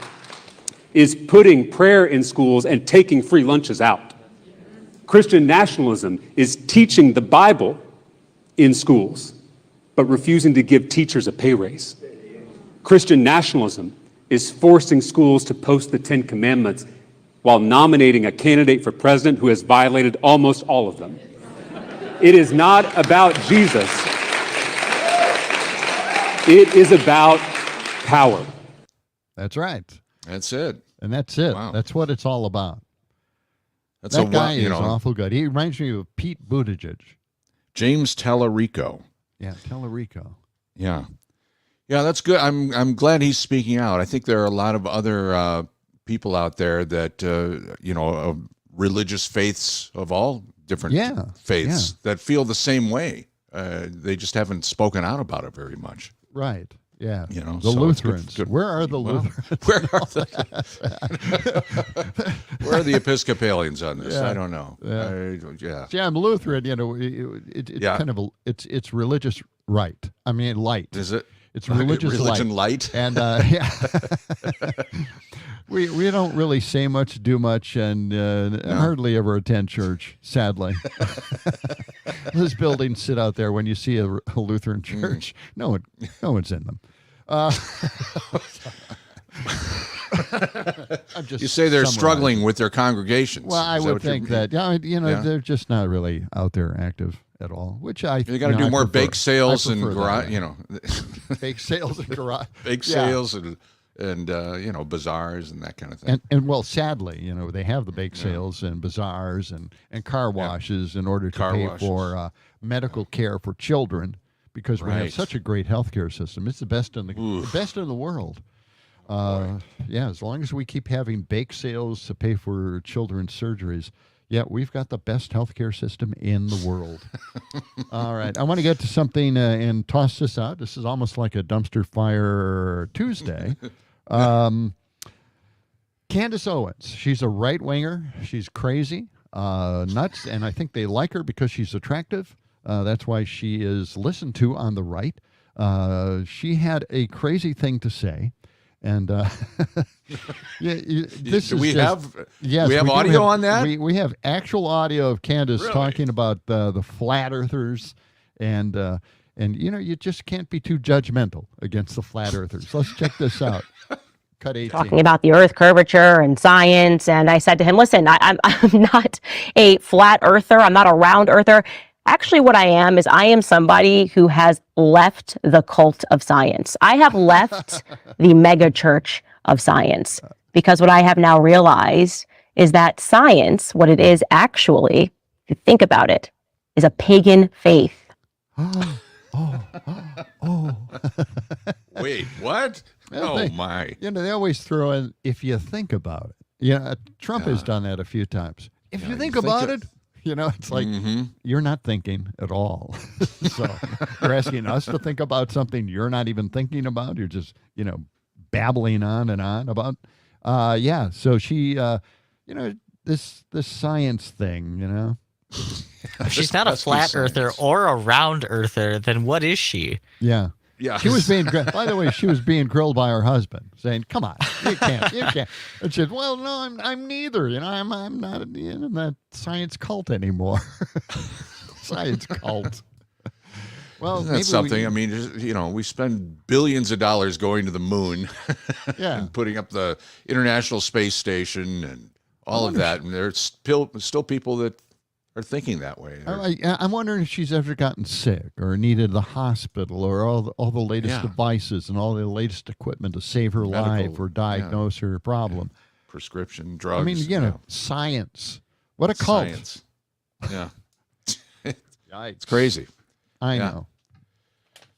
is putting prayer in schools and taking free lunches out. Christian nationalism is teaching the Bible in schools, but refusing to give teachers a pay raise. Christian nationalism is forcing schools to post the 10 Commandments while nominating a candidate for president who has violated almost all of them. It is not about Jesus. It is about power. That's right. That's it. And that's it. Wow. That's what it's all about. That's That guy is awful good. He reminds me of Pete Buttigieg. James Tellerico. Yeah, Tellerico. Yeah. Yeah, that's good. I'm glad he's speaking out. I think there are a lot of other people out there that religious faiths of all different faiths that feel the same way. They just haven't spoken out the very much. Right. Yeah. The The Lutherans. Where are the Lutherans? Where are where are the Episcopalians on this? Yeah. I don't know. Yeah. See, I'm Lutheran. It's kind of it's religious right. I mean, light. Is it? It's religious religion light. And we don't really say much, do much, and hardly ever attend church. Sadly, those buildings sit out there when you see a Lutheran church. No one's in them. You say they're struggling with their congregations. Well, I would think that. They're just not really out there active at all. Which you got to do more bake sales and garage. garage. Bake sales and garage. Bake sales and bazaars and that kind of thing. And well, sadly, they have the bake sales and bazaars and car washes in order to Car pay washes. for medical care for children, because we have Right. such a great healthcare system. It's the best in the world. As long as we keep having bake sales to pay for children's surgeries, we've got the best healthcare system in the world. All right. I want to get to something and toss this out. This is almost like a dumpster fire Tuesday. Candace Owens. She's a right-winger. She's crazy, nuts, and I think they like her because she's attractive. That's why she is listened to on the right. She had a crazy thing to say. And this Do is we just, have yes, we have do audio on that? We have actual audio of Candace Really? talking about the flat earthers, and you just can't be too judgmental against the flat earthers. Let's check this out. Cut 18. Talking about the earth curvature and science. And I said to him, listen, I'm not a flat earther. I'm not a round earther. Actually, what I am somebody who has left the cult of science. I have left the mega church of science, because what I have now realized is that science, what it is actually, if you think about it, is a pagan faith. Wait, what? Well, Oh my! They always throw in, if you think about it. Trump has done that a few times. If you think about it, it's like you're not thinking at all. So you're asking us to think about something you're not even thinking about. You're just, babbling on and on about. So she, this science thing, If she's not a flat earther or a round earther, then what is she? Yeah. Yeah. She was being, by the way, she was being grilled by her husband, saying, "Come on, you can't." And she said, "Well, no, I'm neither. I'm not in that science cult anymore." Science cult. Well, Isn't that something? We spend billions of dollars going to the moon, and putting up the International Space Station and all of that, and there's still people that are thinking that way. I'm wondering if she's ever gotten sick or needed the hospital or all the latest devices and all the latest equipment to save her life or diagnose her problem. Prescription drugs. I mean, science. What a cult. Science. Yeah. Yikes. It's crazy. I know.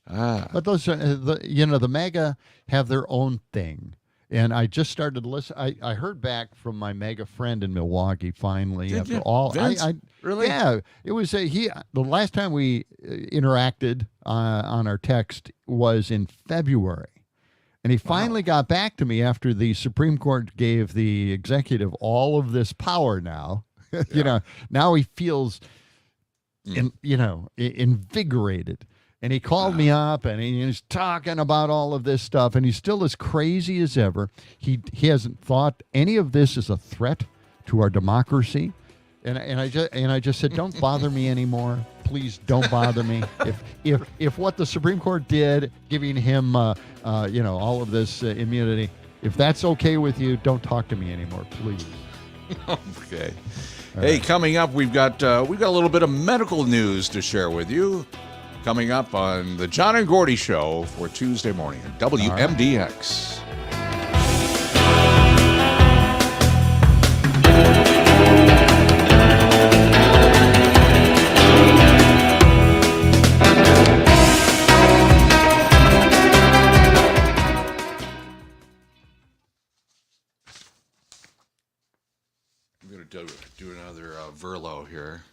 But those, the MAGA have their own thing. And I just started to listen. I heard back from my MAGA friend in Milwaukee finally. Did after you? all, Vince? Really? Yeah, it was the last time we interacted on our text was in February, and he finally got back to me after the Supreme Court gave the executive all of this power. Now, now he feels, invigorated. And he called me up, and he was talking about all of this stuff, and he's still as crazy as ever. He hasn't thought any of this is a threat to our democracy, and I just said, don't bother me anymore. Please don't bother me. If what the Supreme Court did, giving him all of this immunity, if that's okay with you, don't talk to me anymore, please. Okay. Hey, coming up, we've got a little bit of medical news to share with you. Coming up on the John and Gordy Show for Tuesday morning at WMDX. I'm going to do another Verlo here.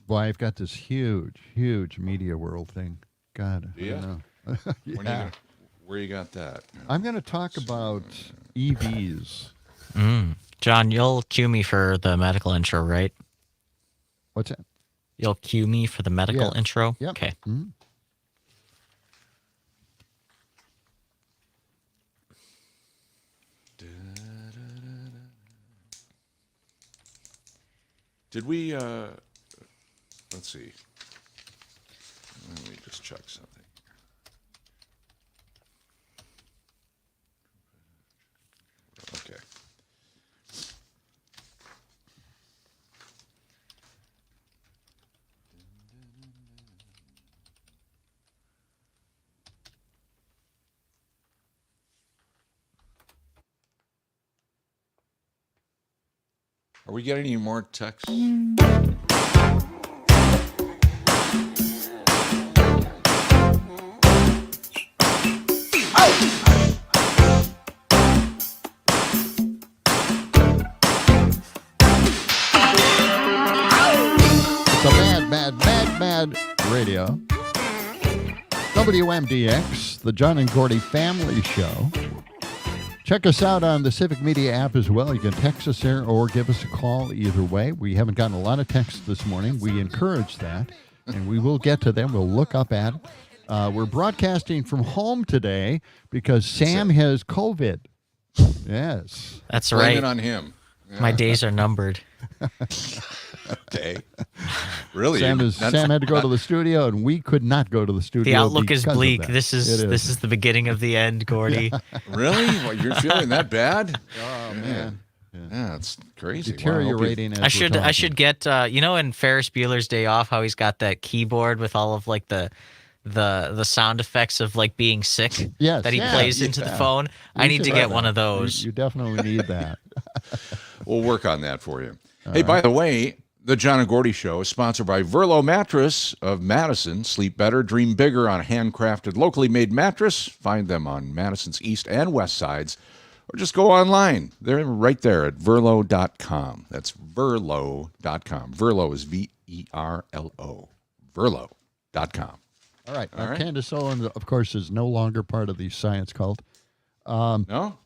Boy, I've got this huge media world thing. God, I don't know. Where you got that? I'm going to talk about EVs. John, you'll cue me for the medical intro, right? What's that? You'll cue me for the medical intro? Yep. Okay. Mm-hmm. Did we, let's see. Let me just check something. Okay. Are we getting any more texts? It's a mad radio. WMDX, the John and Gordy Family Show. Check us out on the Civic Media app as well. You can text us there or give us a call either way. We haven't gotten a lot of texts this morning. We encourage that, and we will get to them. We'll look up at it. We're broadcasting from home today because Sam has COVID. Yes. That's Blame right. it on him. My days are numbered. Okay. Really? Sam had to go to the studio, and we could not go to the studio. The outlook is because of bleak. that. This is the beginning of the end, Gordy. Really? Well, you're feeling that bad? Oh, man. Yeah, it's crazy. Deteriorating. I should get in Ferris Bueller's Day Off, how he's got that keyboard with all of like the sound effects of like being sick that he plays into the phone. I need to get one of those. You definitely need that. We'll work on that for you. Hey, by the way, the John and Gordy Show is sponsored by Verlo Mattress of Madison. Sleep better, dream bigger on a handcrafted, locally made mattress. Find them on Madison's east and west sides, or just go online. They're right there at verlo.com. That's verlo.com. Verlo is Verlo. Verlo.com. All right. All right. Candace Owens, of course, is no longer part of the science cult. No?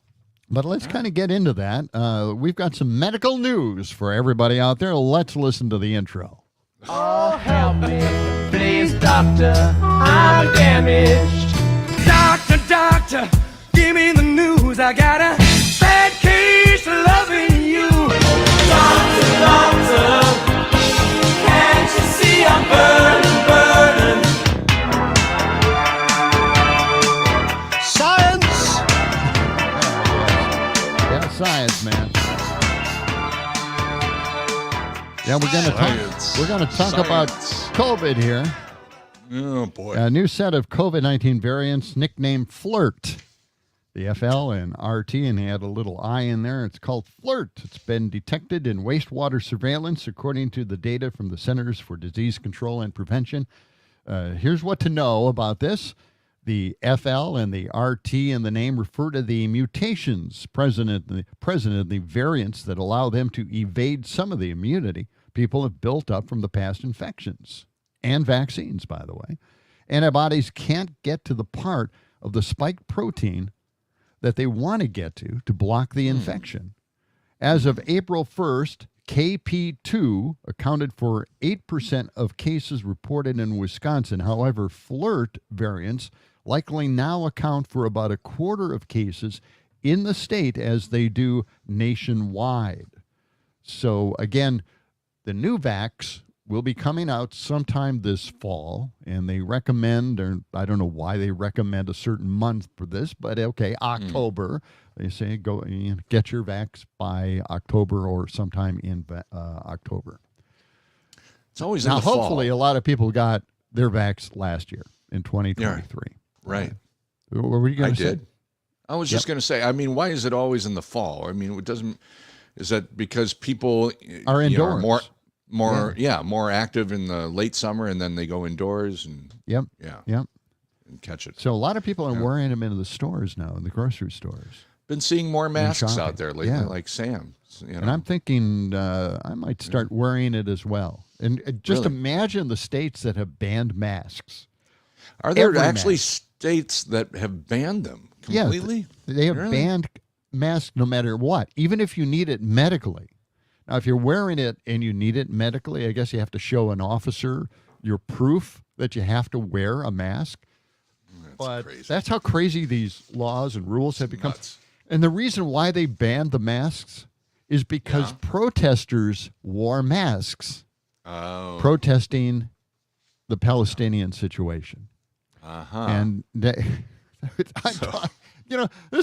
But let's kind of get into that. We've got some medical news for everybody out there. Let's listen to the intro. Oh, help me, please, doctor, I'm damaged. Doctor, give me the news. I got a bad case of loving you. Doctor, can't you see I'm burning? Science! Yeah, science, man. Yeah, we're gonna talk about COVID here. Oh, boy. A new set of COVID-19 variants nicknamed Flirt. The FL and RT, and they had a little I in there. It's called Flirt. It's been detected in wastewater surveillance, according to the data from the Centers for Disease Control and Prevention. Here's what to know about this. The FL and the RT in the name refer to the mutations present in the variants that allow them to evade some of the immunity people have built up from the past infections and vaccines, by the way. Antibodies can't get to the part of the spike protein that they want to get to block the infection. As of April 1st, KP2 accounted for 8% of cases reported in Wisconsin. However, Flirt variants likely now account for about a quarter of cases in the state as they do nationwide. So again, the new vax will be coming out sometime this fall, and they recommend, or I don't know why they recommend a certain month for this, but okay, October. They say go get your vax by October or sometime in October. It's always now, in the fall. hopefully, a lot of people got their vax last year in 2023. Right. What were you going to say? did. I was just going to say, I mean, why is it always in the fall? I mean, it doesn't, is that because people are indoors? More active in the late summer, and then they go indoors and Yep. and catch it. So a lot of people are wearing them into the stores now, in the grocery stores. Been seeing more masks shopping. out there lately, like Sam. And I'm thinking I might start wearing it as well. And just imagine the states that have banned masks. Are there Every actually mask. states that have banned them completely? Yeah, they have Really? banned masks no matter what, even if you need it medically. Now, if you're wearing it and you need it medically, I guess you have to show an officer your proof that you have to wear a mask. But crazy. that's how crazy these laws and rules have become. Nuts. And the reason why they banned the masks is because protesters wore masks protesting the Palestinian situation. And this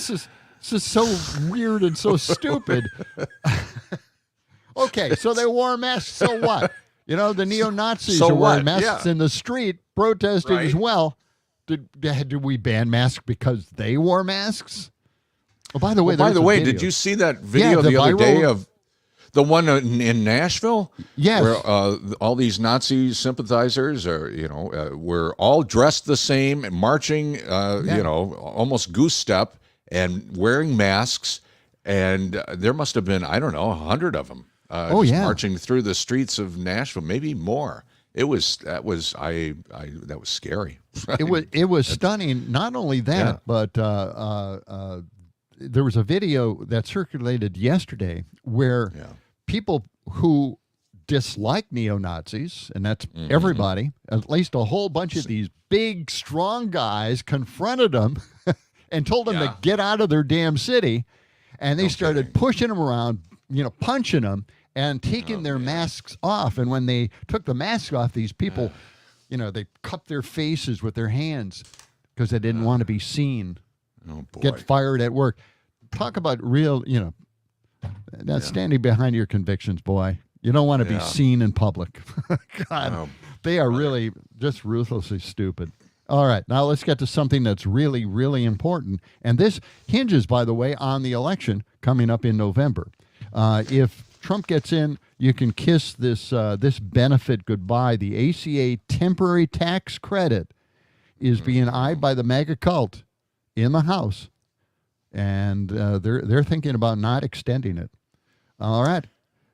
is so weird and so stupid. Okay, so they wore masks, so what? The neo-Nazis are wearing masks in the street protesting as well. Did we ban masks because they wore masks? Oh, by the way, did you see that video the other day of The one in Nashville? Yes. Where all these Nazi sympathizers were all dressed the same, marching, almost goose step and wearing masks. And there must have been, I don't know, 100 of them marching through the streets of Nashville, maybe more. That was scary. It was stunning. Not only that, but there was a video that circulated yesterday where people who dislike neo-Nazis, and that's everybody, at least a whole bunch of these big, strong guys confronted them and told them to get out of their damn city, and they started pushing them around, punching them and taking their masks off. And when they took the masks off, these people, they cupped their faces with their hands because they didn't want to be seen. Oh, boy. Get fired at work. Talk about real, that's standing behind your convictions, boy. You don't want to be seen in public. God, they are really just ruthlessly stupid. All right, now let's get to something that's really, really important. And this hinges, by the way, on the election coming up in November. If Trump gets in, you can kiss this benefit goodbye. The ACA temporary tax credit is being eyed by the MAGA cult in the House, and they're thinking about not extending it. All right.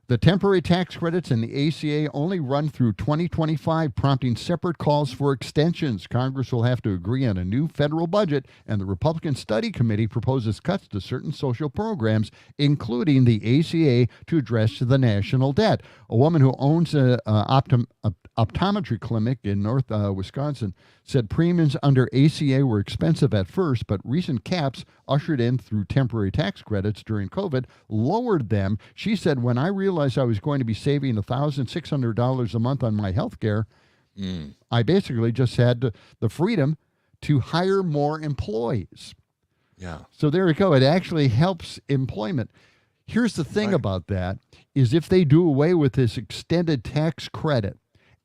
The temporary tax credits in the ACA only run through 2025, prompting separate calls for extensions. Congress will have to agree on a new federal budget, and the Republican Study Committee proposes cuts to certain social programs, including the ACA, to address the national debt. A woman who owns an optometry clinic in North Wisconsin said premiums under ACA were expensive at first, but recent caps ushered in through temporary tax credits during COVID lowered them. She said, when I realized I was going to be saving $1,600 a month on my health care, I basically just had the freedom to hire more employees. Yeah. So there you go. It actually helps employment. Here's the thing about that is if they do away with this extended tax credit,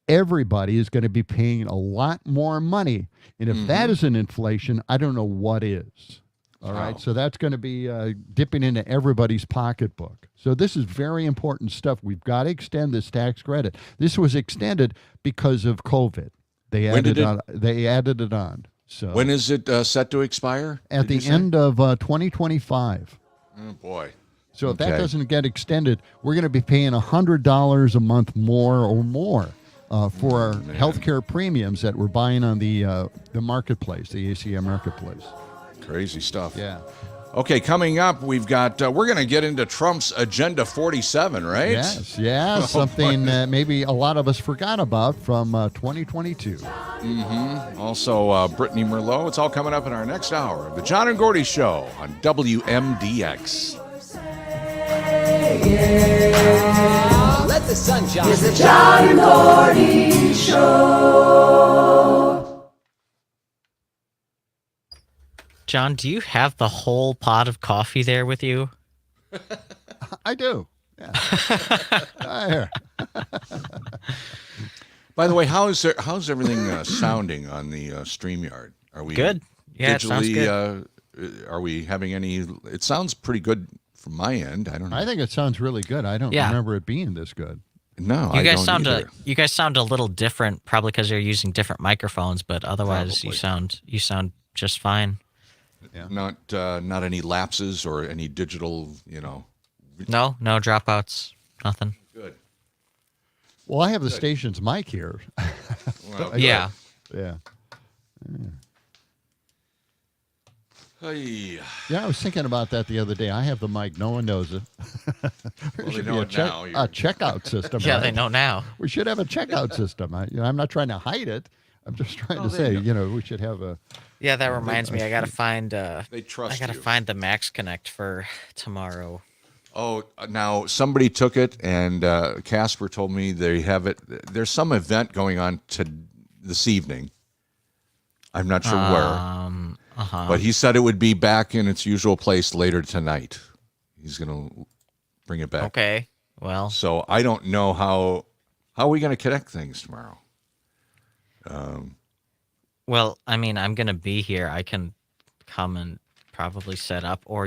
everybody is going to be paying a lot more money. And if that isn't inflation, I don't know what is. All right. So that's going to be dipping into everybody's pocketbook. So this is very important stuff. We've got to extend this tax credit. This was extended because of COVID. They added it on. So when is it set to expire? At the end of 2025. Oh, boy. So if that doesn't get extended, we're going to be paying $100 a month more for our healthcare premiums that we're buying on the marketplace, the ACA marketplace. Crazy stuff. Yeah. Okay, coming up, we've got, we're going to get into Trump's Agenda 47, right? Yes, yeah, something that maybe a lot of us forgot about from 2022. Also, Brittany Merlot. It's all coming up in our next hour of the John and Gordy Show on WMDX. Let the sun shine. It's the John and Gordy Show. John, do you have the whole pot of coffee there with you? I do. Yeah. Here. By the way, how's everything sounding on the StreamYard? Are we good? Yeah, it sounds good. Are we having any? It sounds pretty good from my end. I don't know. I think it sounds really good. I don't remember it being this good. No, you guys don't either. You guys sound a little different, probably because you're using different microphones. But otherwise, you sound just fine. Yeah. Not any lapses or any digital, No dropouts, nothing. Good. Well, I have the station's mic here. Well, yeah. Yeah. Hey. Yeah, I was thinking about that the other day. I have the mic. No one knows it. There should be a checkout system. Yeah, right? they know now. We should have a checkout system. I'm not trying to hide it. I'm just trying to say, we should have a. Yeah, that reminds me. I gotta find. They trust I gotta find the Max Connect for tomorrow. Oh, now somebody took it, and Casper told me they have it. There's some event going on this evening. I'm not sure where. But he said it would be back in its usual place later tonight. He's going to bring it back. Okay. Well. So I don't know how are we going to connect things tomorrow. Well, I mean, I'm going to be here. I can come and probably set up. Or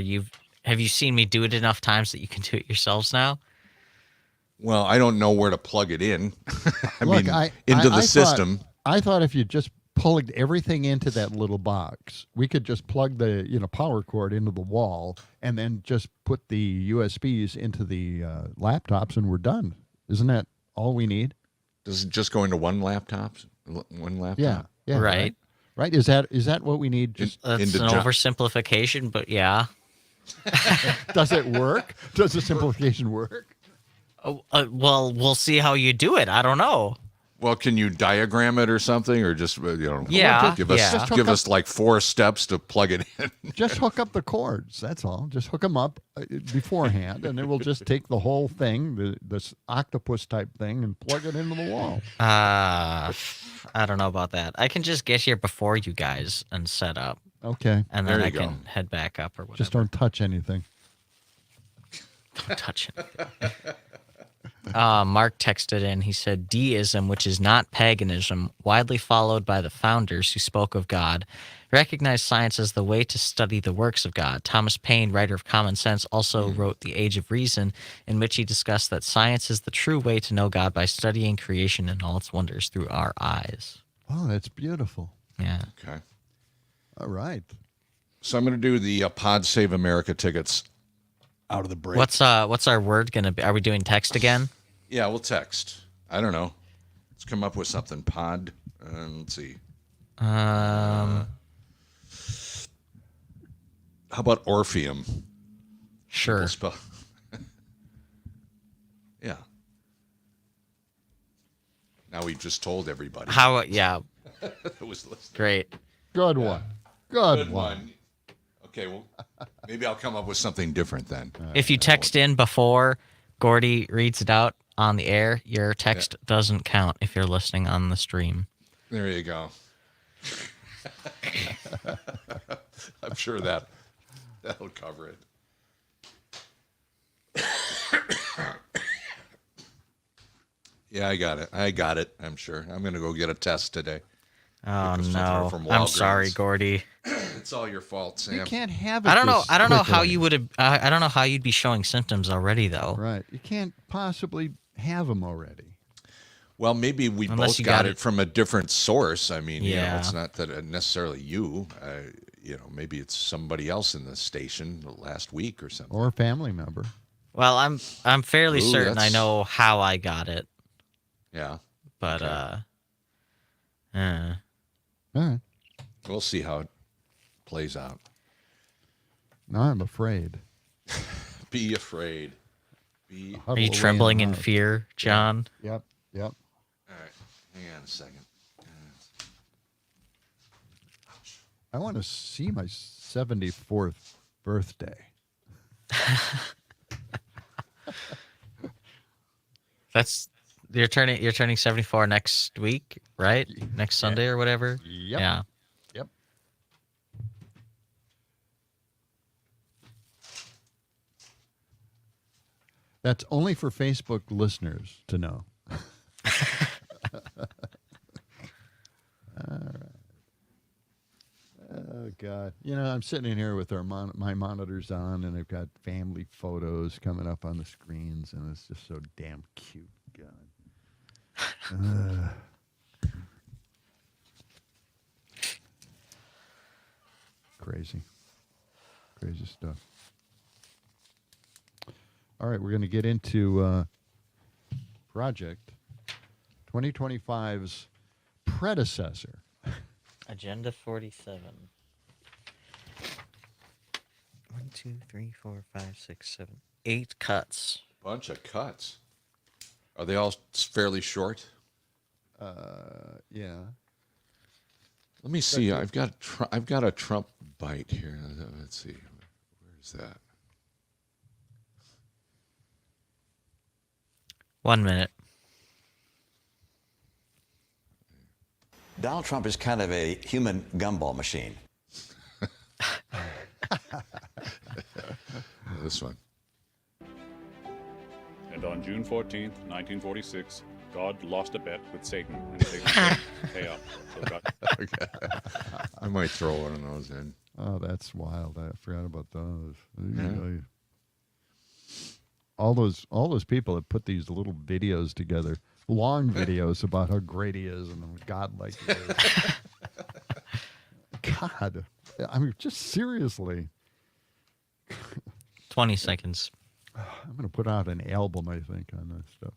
have you seen me do it enough times that you can do it yourselves now? Well, I don't know where to plug it in. Look, into the I system. I thought if you just plugged everything into that little box, we could just plug the power cord into the wall and then just put the USBs into the laptops and we're done. Isn't that all we need? Does it just go into one laptop? One laptop? Yeah. Yeah. Right. Right. Is that what we need? Just That's into an John- oversimplification, but yeah. does it work? Does the simplification work? Well, we'll see how you do it. I don't know. Well, can you diagram it or something, or just Yeah, give us yeah. Just hook give up- us like 4 steps to plug it in? Just hook up the cords. That's all. Just hook them up beforehand, and then we'll just take the whole thing, this octopus type thing, and plug it into the wall. I don't know about that. I can just get here before you guys and set up, Okay. and then There I you go. can head back up or whatever. Just don't touch anything. Don't touch it. Mark texted in. He said, deism, which is not paganism, widely followed by the founders who spoke of God, recognized science as the way to study the works of God. Thomas Paine, writer of Common Sense, also wrote The Age of Reason, in which he discussed that science is the true way to know God by studying creation and all its wonders through our eyes. Oh, that's beautiful. Yeah. Okay. All right. So I'm going to do the Pod Save America tickets out of the break. What's our word gonna be? Are we doing text again? Yeah, we'll text. I don't know. Let's come up with something. Pod. Let's see. How about Orpheum? Sure. We'll spell. Yeah. Now we've just told everybody. How? Yeah. that was listening. Great. Good one. Good, Good one. one. Okay, well, maybe I'll come up with something different then. If you text in before Gordy reads it out on the air, your text doesn't count if you're listening on the stream. There you go. I'm sure that'll cover it. Yeah, I got it. I'm sure. I'm gonna go get a test today. Oh Because no! from I'm sorry, Walgreens. Gordy. It's all your fault, Sam. You can't have it. I don't know. this I don't know how quickly. you would have. I don't know how you'd be showing symptoms already, though. Right. You can't possibly have them already. Well, maybe we Unless both you got got it it- from a different source. I mean, Yeah. it's not that necessarily you. Maybe it's somebody else in the station last week or something. Or a family member. Well, I'm fairly Ooh, certain I that's- know how I got it, Yeah, but Okay. All right. we'll see how it plays out. Now I'm afraid. Be afraid. are you Huddle away trembling in the house. fear, John? Yep. Yep. All right, hang on a second. I want to see my 74th birthday. That's you're turning 74 next week, right? Next Sunday or whatever. Yep. Yeah. Yep. That's only for Facebook listeners to know. All right. Oh God! I'm sitting in here with my monitors on, and I've got family photos coming up on the screens, and it's just so damn cute. God. Crazy stuff. All right, we're going to get into Project 2025's predecessor. Agenda 47. 1, 2, 3, 4, 5, 6, 7, 8 cuts. Bunch of cuts. Are they all fairly short? Yeah. Let me see. I've got a Trump bite here. Let's see. Where's that? 1 minute. Donald Trump is kind of a human gumball machine. This one. And on June 14th, 1946, God lost a bet with Satan, and Satan said, pay up. So God... Okay. I might throw one of those in. Oh, that's wild. I forgot about those. Yeah. all those people that put these little videos together, long videos about how great he is and how godlike he is. God, I mean, just seriously. 20 seconds. I'm going to put out an album, I think, on this stuff.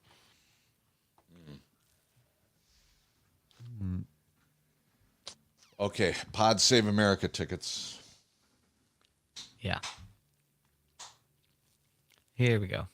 Okay, Pod Save America tickets. Yeah. Here we go.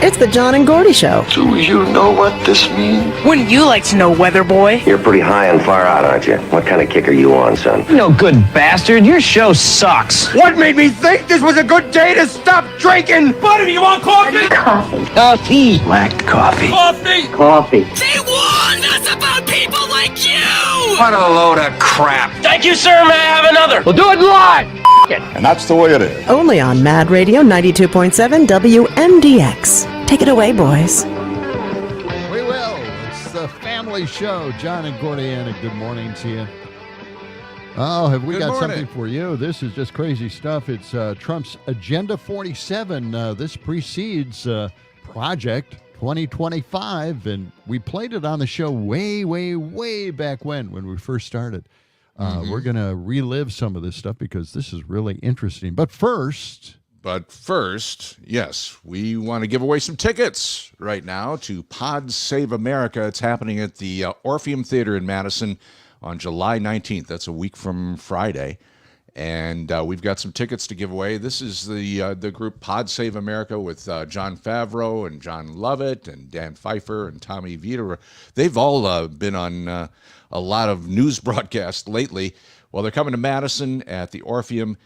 It's the John and Gordy Show. Do you know what this means? Wouldn't you like to know, weather boy? You're pretty high and far out, aren't you? What kind of kick are you on, son? No good bastard. Your show sucks. What made me think this was a good day to stop drinking? Buddy, you want coffee? Coffee. Coffee. Black coffee. Coffee! Coffee. They warned us about people like you! What a load of crap. Thank you, sir. May I have another? We'll do it live. And that's the way it is. Only on Mad Radio 92.7 WMDX. Take it away, boys. We will. It's the family show. John and Gordy, and good morning to you. Oh, have we got something for you? This is just crazy stuff. It's Trump's Agenda 47. This precedes Project 2025, and we played it on the show way back when we first started. We're going to relive some of this stuff because this is really interesting. But first, yes, we want to give away some tickets right now to Pod Save America. It's happening at the Orpheum Theater in Madison on July 19th. That's a week from Friday. And we've got some tickets to give away. This is the group Pod Save America with John Favreau and John Lovett and Dan Pfeiffer and Tommy Vietor. They've all been on a lot of news broadcasts lately. Well, they're coming to Madison at the Orpheum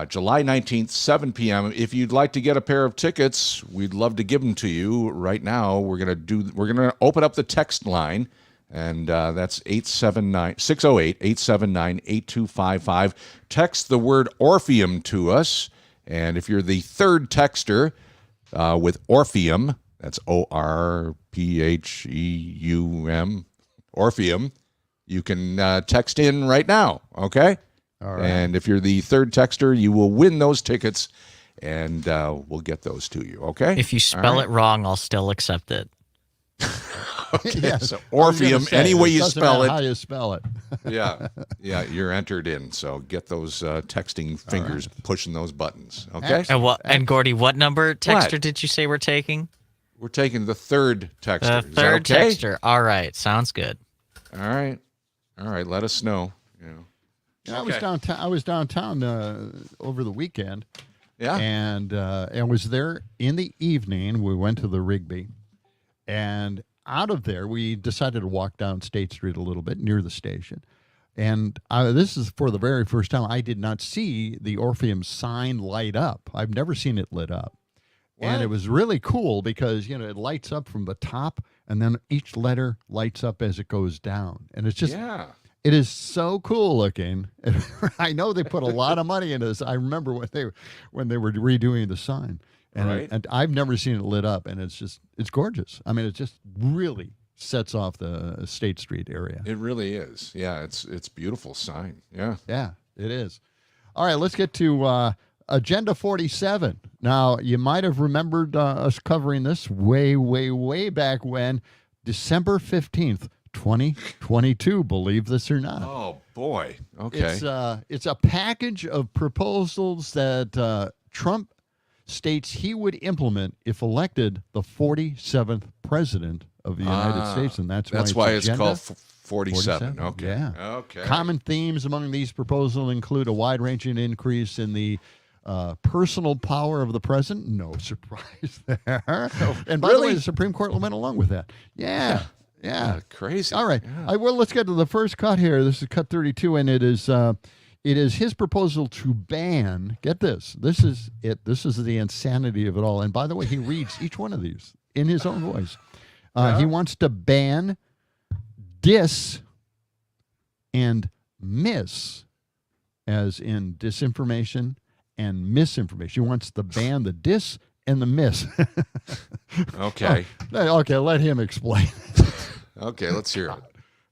July 19th, 7 p.m. If you'd like to get a pair of tickets, we'd love to give them to you right now. We're gonna open up the text line. And that's 608-879-8255. Text the word Orpheum to us. And if you're the third texter with Orpheum, that's O-R-P-H-E-U-M, Orpheum, you can text in right now, okay? All right. And if you're the third texter, you will win those tickets, and we'll get those to you, okay? If you spell it wrong, I'll still accept it. Okay, yes, so Orpheum, any way you spell it. How you spell it. yeah, you're entered in. So get those texting fingers pushing those buttons. Okay. And Gordy, what number texter did you say we're taking? We're taking the third texter. The third texter. All right, sounds good. All right. Let us know. I was downtown over the weekend. Yeah. And was there in the evening. We went to the Rigby, and out of there, we decided to walk down State Street a little bit near the station. And this is for the very first time. I did not see the Orpheum sign light up. I've never seen it lit up. What? And it was really cool because, it lights up from the top, and then each letter lights up as it goes down. And it's just, it is so cool looking. I know they put a lot of money into this. I remember when they were redoing the sign. And I've never seen it lit up, and it's gorgeous. I mean, it just really sets off the State Street area. It really is. Yeah, it's beautiful sign. Yeah. Yeah, it is. All right, let's get to Agenda 47. Now, you might have remembered us covering this way back when, December 15th, 2022, believe this or not. Oh, boy. Okay. It's a package of proposals that Trump states he would implement if elected the 47th president of the United States, and that's why it's called 47. Okay. Yeah. Okay. Common themes among these proposals include a wide-ranging increase in the personal power of the president. No surprise there. And by the way, the Supreme Court went along with that. Yeah. Crazy. All right. Yeah. Well, let's get to the first cut here. This is cut 32, and it is his proposal to ban, get this, this is the insanity of it all. And by the way, he reads each one of these in his own voice. He wants to ban dis and miss, as in disinformation and misinformation. He wants to ban the dis and the miss. Okay. Okay, let him explain. Okay, let's hear it.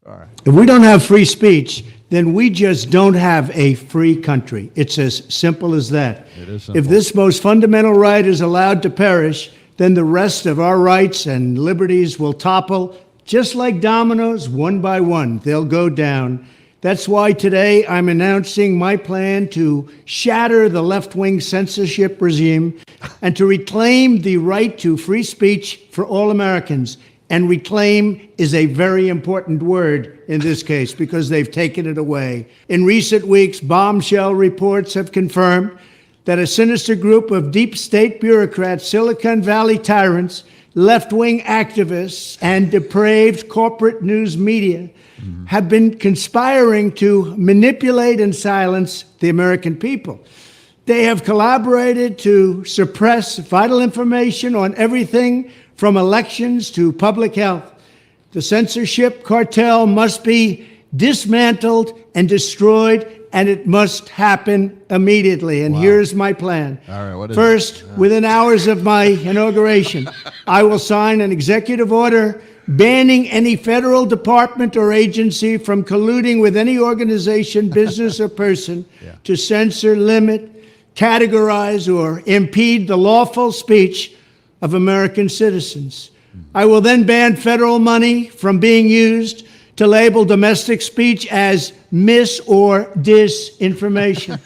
All right. If we don't have free speech, then we just don't have a free country. It's as simple as that. It is simple. If this most fundamental right is allowed to perish, then the rest of our rights and liberties will topple just like dominoes, one by one. They'll go down. That's why today I'm announcing my plan to shatter the left-wing censorship regime and to reclaim the right to free speech for all Americans. And reclaim is a very important word in this case because they've taken it away. In recent weeks, bombshell reports have confirmed that a sinister group of deep state bureaucrats, Silicon Valley tyrants, left-wing activists, and depraved corporate news media have been conspiring to manipulate and silence the American people. They have collaborated to suppress vital information on everything from elections to public health. The censorship cartel must be dismantled and destroyed, and it must happen immediately. And here's my plan. All right, what is First, within hours of my inauguration, I will sign an executive order banning any federal department or agency from colluding with any organization, business, or person to censor, limit, categorize, or impede the lawful speech of American citizens. I will then ban federal money from being used to label domestic speech as mis or disinformation.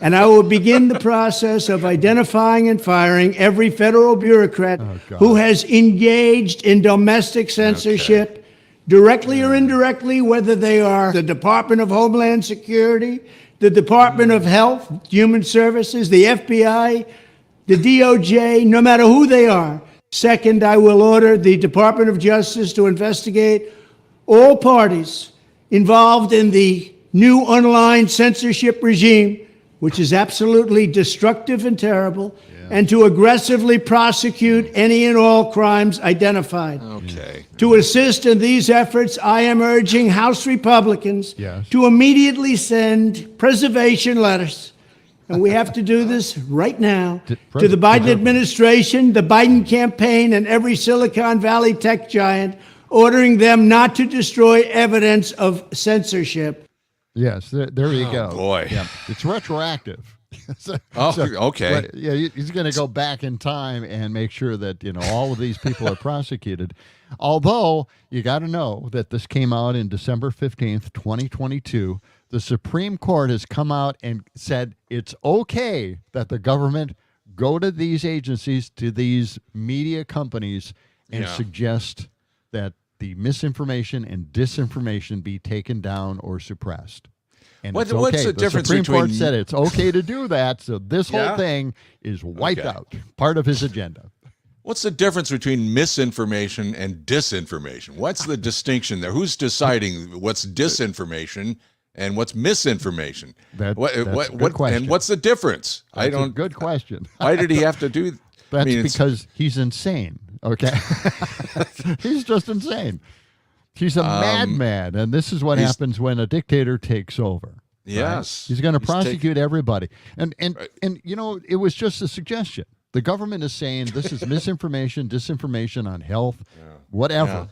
And I will begin the process of identifying and firing every federal bureaucrat who has engaged in domestic censorship, directly or indirectly, whether they are the Department of Homeland Security, the Department of Health, Human Services, the FBI, the DOJ, no matter who they are. Second, I will order the Department of Justice to investigate all parties involved in the new online censorship regime, which is absolutely destructive and terrible, and to aggressively prosecute any and all crimes identified. Okay. To assist in these efforts, I am urging House Republicans to immediately send preservation letters, and we have to do this right now, to the Biden administration, the Biden campaign, and every Silicon Valley tech giant, ordering them not to destroy evidence of censorship. Yes, there you go. Boy. Yeah. It's retroactive. Okay. Right, yeah, he's going to go back in time and make sure that, all of these people are prosecuted. Although, you got to know that this came out in December 15th, 2022. The Supreme Court has come out and said it's okay that the government go to these agencies, to these media companies, and suggest that the misinformation and disinformation be taken down or suppressed. And it's okay. What's the difference Supreme between... Court said it's okay to do that, so this whole thing is wiped out, part of his agenda. What's the difference between misinformation and disinformation? What's the distinction there? Who's deciding what's disinformation and what's misinformation? That's a good question. And what's the difference? That's a good question. Why did he have to do? That's because he's insane. Okay, he's just insane. He's a madman, and this is what happens when a dictator takes over. Yes, right? He's going to prosecute everybody, and it was just a suggestion. The government is saying this is misinformation, disinformation on health, whatever,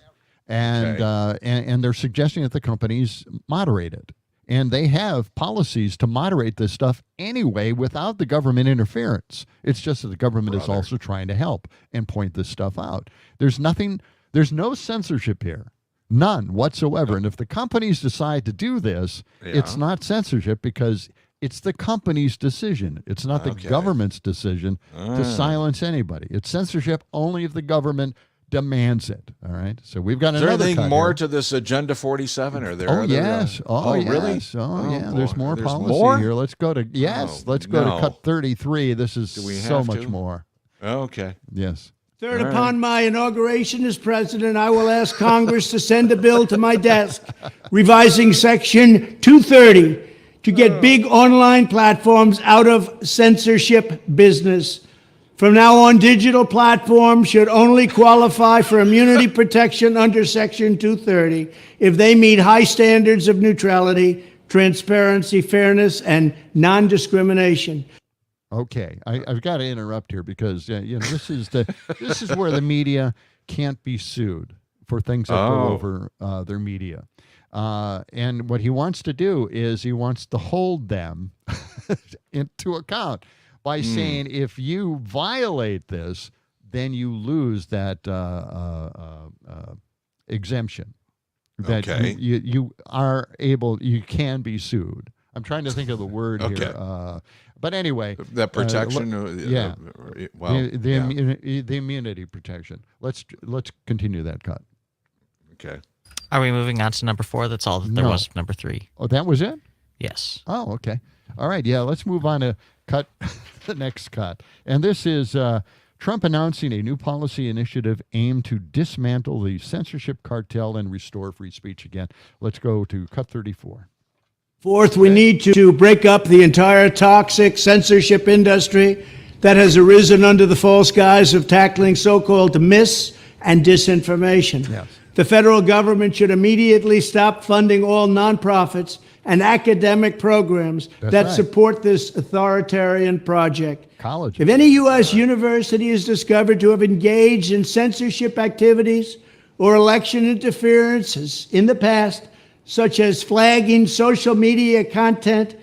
and they're suggesting that the companies moderate it. And they have policies to moderate this stuff anyway without the government interference. It's just that the government is also trying to help and point this stuff out. There's no censorship here. None whatsoever. And if the companies decide to do this, it's not censorship because it's the company's decision. It's not the government's decision to silence anybody. It's censorship only if the government demands it. All right. So we've got another. Is there anything more here to this Agenda 47? Or there? Oh yes. Really? Yeah. There's more policy more? here. Let's go to Let's go to cut 33. This is so much more. Okay. Yes. Third, upon my inauguration as president, I will ask Congress to send a bill to my desk revising Section 230 to get big online platforms out of censorship business. From now on, digital platforms should only qualify for immunity protection under Section 230 if they meet high standards of neutrality, transparency, fairness, and non-discrimination. Okay, I've got to interrupt here because this is where the media can't be sued for things that go over their media. And what he wants to do is he wants to hold them into account by saying if you violate this, then you lose that exemption. That you are able, you can be sued. I'm trying to think of the word here. But anyway. That protection? The immunity protection. Let's continue that cut. Okay. Are we moving on to number 4? That's all that there was number 3. Oh, that was it? Yes. Oh, okay. All right. Yeah, let's move on to the next cut. And this is Trump announcing a new policy initiative aimed to dismantle the censorship cartel and restore free speech again. Let's go to cut 34. Fourth, we need to break up the entire toxic censorship industry that has arisen under the false guise of tackling so-called mis- and disinformation. Yes. The federal government should immediately stop funding all nonprofits and academic programs that support this authoritarian project. College. If any U.S. university is discovered to have engaged in censorship activities or election interferences in the past, such as flagging social media content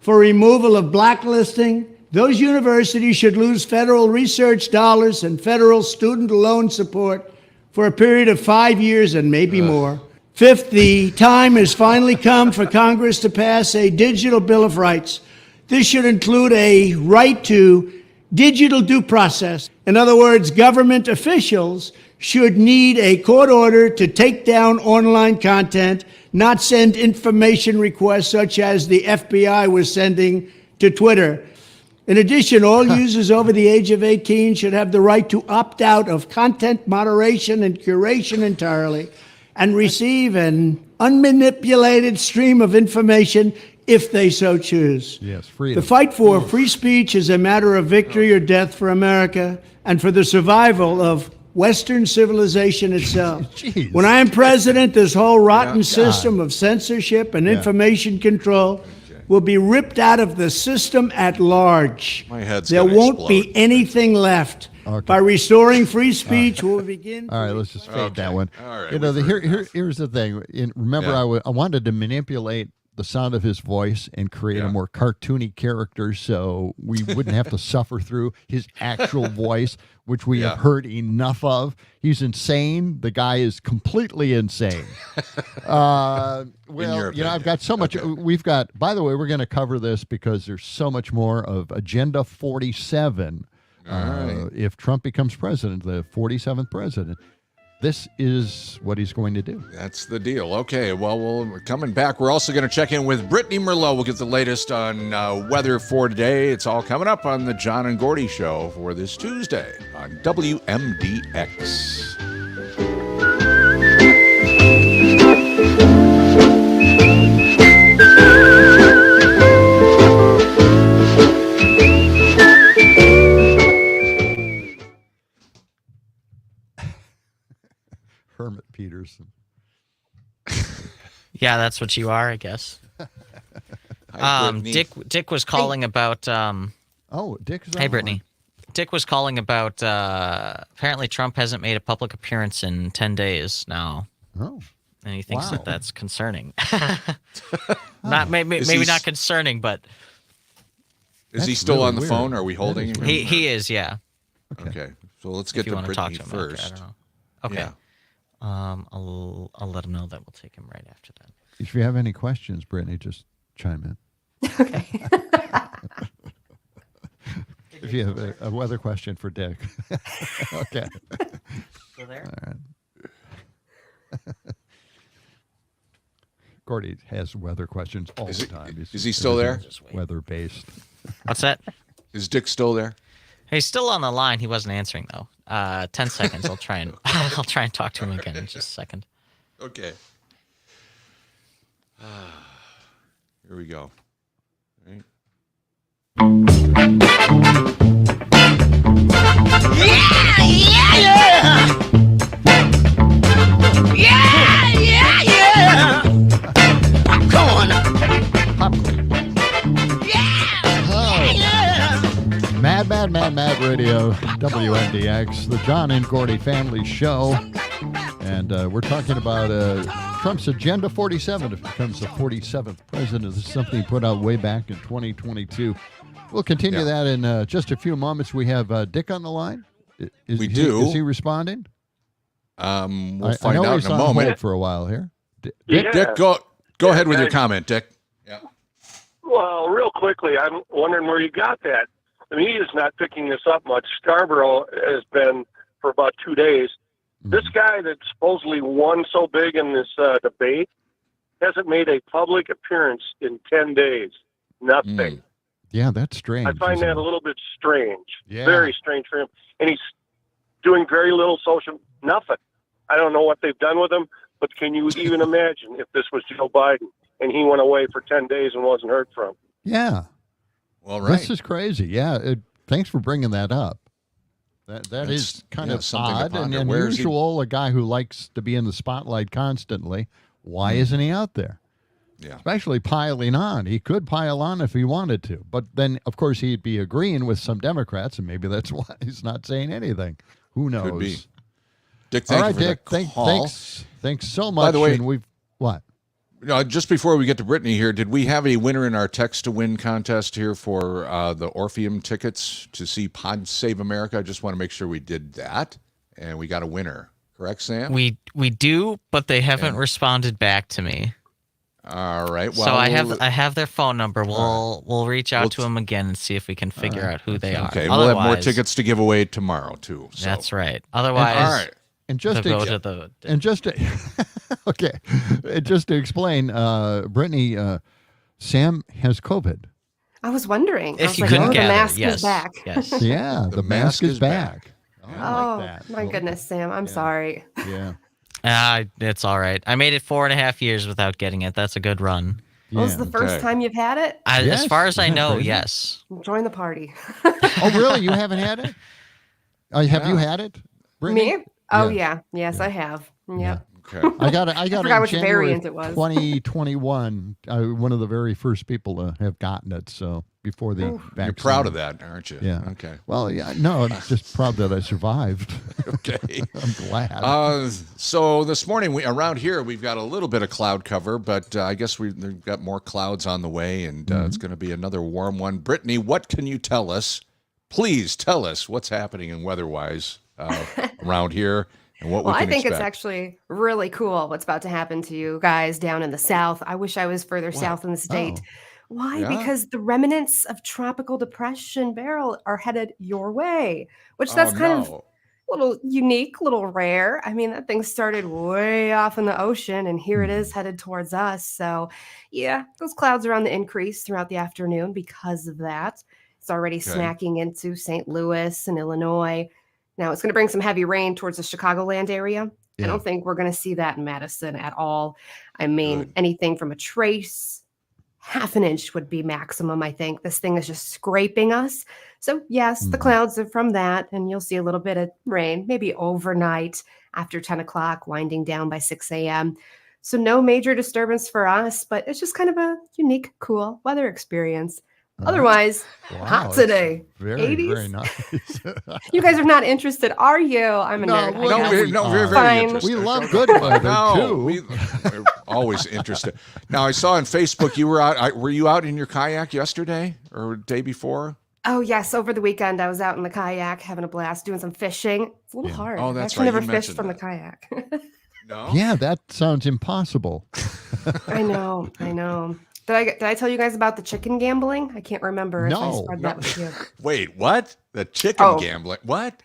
for removal of blacklisting, those universities should lose federal research dollars and federal student loan support for a period of 5 years and maybe more. Fifth, the time has finally come for Congress to pass a digital Bill of Rights. This should include a right to digital due process. In other words, government officials should need a court order to take down online content, not send information requests such as the FBI was sending to Twitter. In addition, all users over the age of 18 should have the right to opt out of content moderation and curation entirely and receive an unmanipulated stream of information if they so choose. Yes, freedom. The fight for free speech is a matter of victory or death for America and for the survival of Western civilization itself. Jeez. When I am president, this whole rotten system of censorship and information control will be ripped out of the system at large. My head's There gonna won't explode. be anything left. Okay. By restoring free speech, we'll begin. All right, let's just fade that one. All right, Here's the thing. Remember, I wanted to manipulate the sound of his voice and create a more cartoony character so we wouldn't have to suffer through his actual voice, which we have heard enough of. He's insane. The guy is completely insane. I've got so much. We've got, by the way, we're going to cover this because there's so much more of Agenda 47. If Trump becomes president, the 47th president. This is what he's going to do. That's the deal. Okay, well, we're coming back. We're also going to check in with Brittany Merlot. We'll get the latest on weather for today. It's all coming up on the John and Gordy Show for this Tuesday on WMDX. Hermit Peterson. Yeah, that's what you are, I guess. Dick was calling about. Dick is on Hey, the Brittany. line. Dick was calling about. Apparently, Trump hasn't made a public appearance in 10 days now. Oh. And he thinks Wow. that that's concerning. Maybe not concerning, but Is he still on the phone? Are we holding him? he is. Yeah. Okay. So let's get If you to want to talk Brittany to him, first. I don't know. Okay. Yeah. I'll let him know that we'll take him right after that. If you have any questions, Brittany, just chime in. Okay. If you have a weather question for Dick. Okay. Still there? All right. Gordy has weather questions all the time. Is he still there? Weather-based. What's that? Is Dick still there? He's still on the line. He wasn't answering though. 10 seconds. I'll try and talk to him again in just a second. Okay. Here we go. Right. Yeah! Popcorn. Yeah! Radio, WMDX, the John and Gordy Family Show. And we're talking about Trump's Agenda 47, if he becomes the 47th president. This is something he put out way back in 2022. We'll continue that in just a few moments. We have Dick on the line. We do. Is he responding? We'll find out he's in a on moment. hold for a while here. Dick, go ahead with your comment, Dick. Yeah. Well, real quickly, I'm wondering where you got that. The media's not picking this up much. Scarborough has been for about 2 days. This guy that supposedly won so big in this debate hasn't made a public appearance in 10 days. Nothing. Yeah, that's strange. I find that a little bit strange. Yeah. Very strange for him. And he's doing very little social, nothing. I don't know what they've done with him, but can you even imagine if this was Joe Biden and he went away for 10 days and wasn't heard from? Yeah. Well, right. This is crazy. Yeah. Thanks for bringing that up. That is kind of odd and unusual. A guy who likes to be in the spotlight constantly. Why isn't he out there? Yeah. Especially piling on. He could pile on if he wanted to. But then, of course, he'd be agreeing with some Democrats, and maybe that's why he's not saying anything. Who knows? Could be. Dick, All thank right, you for Dick. that call. Thanks so much. By the way, and we've what? Just before we get to Brittany here, did we have a winner in our text to win contest here for the Orpheum tickets to see Pod Save America? I just want to make sure we did that, and we got a winner. Correct, Sam? We do, but they haven't responded back to me. All right. Well, so I have their phone number. We'll reach out to them again and see if we can figure out who they are. Okay. We'll have more tickets to give away tomorrow too. So. That's right. Otherwise, all right. And just to explain, Brittany, Sam has COVID. I was wondering. If I was you like, couldn't the gather, mask yes, is back. yes. Yeah, the mask is back. Oh, my goodness, Sam. I'm sorry. Yeah. It's all right. I made it 4.5 years without getting it. That's a good run. What was the first time you've had it? As far as I know, yes. Join the party. Oh, really? You haven't had it? Have you had it, Brittany? Me? Oh, yeah. Yes, I have. Yep. Okay. I got it forgot in which January variant it was. 2021. One of the very first people to have gotten it. So before the vaccine. You're proud of that, aren't you? Yeah. Okay. Well, yeah. No, I'm just proud that I survived. Okay. I'm glad. So this morning around here we've got a little bit of cloud cover, but I guess we've got more clouds on the way, and it's going to be another warm one. Brittany, what can you tell us? Please tell us what's happening in weather-wise around here. And what well, we can I think expect. it's actually really cool what's about to happen to you guys down in the South. I wish I was further south in the state. Why? Yeah? Because the remnants of tropical depression Beryl are headed your way, which that's kind of a little unique, a little rare. I mean, that thing started way off in the ocean, and here it is headed towards us. So, yeah, those clouds are on the increase throughout the afternoon because of that. It's already snacking into St. Louis and Illinois. Now, it's going to bring some heavy rain towards the Chicagoland area. I don't think we're going to see that in Madison at all. I mean, anything from a trace, half an inch would be maximum, I think. This thing is just scraping us. So, yes, the clouds are from that, and you'll see a little bit of rain, maybe overnight after 10 o'clock, winding down by 6 a.m. So no major disturbance for us, but it's just kind of a unique, cool weather experience. Otherwise, hot today. Very, 80s. very nice. You guys are not interested, are you? I'm a nerd. We're very Fine. interested. We love good weather, too. We're always interested. Now, I saw on Facebook you were out. Were you out in your kayak yesterday or day before? Oh, yes. Over the weekend, I was out in the kayak having a blast, doing some fishing. It's a little hard. Oh, that's I've actually right. never You fished from mentioned the kayak. No? Yeah, that sounds impossible. I know. Did I tell you guys about the chicken gambling? I can't remember if I spread that with you. Wait, what? The chicken gambling? What?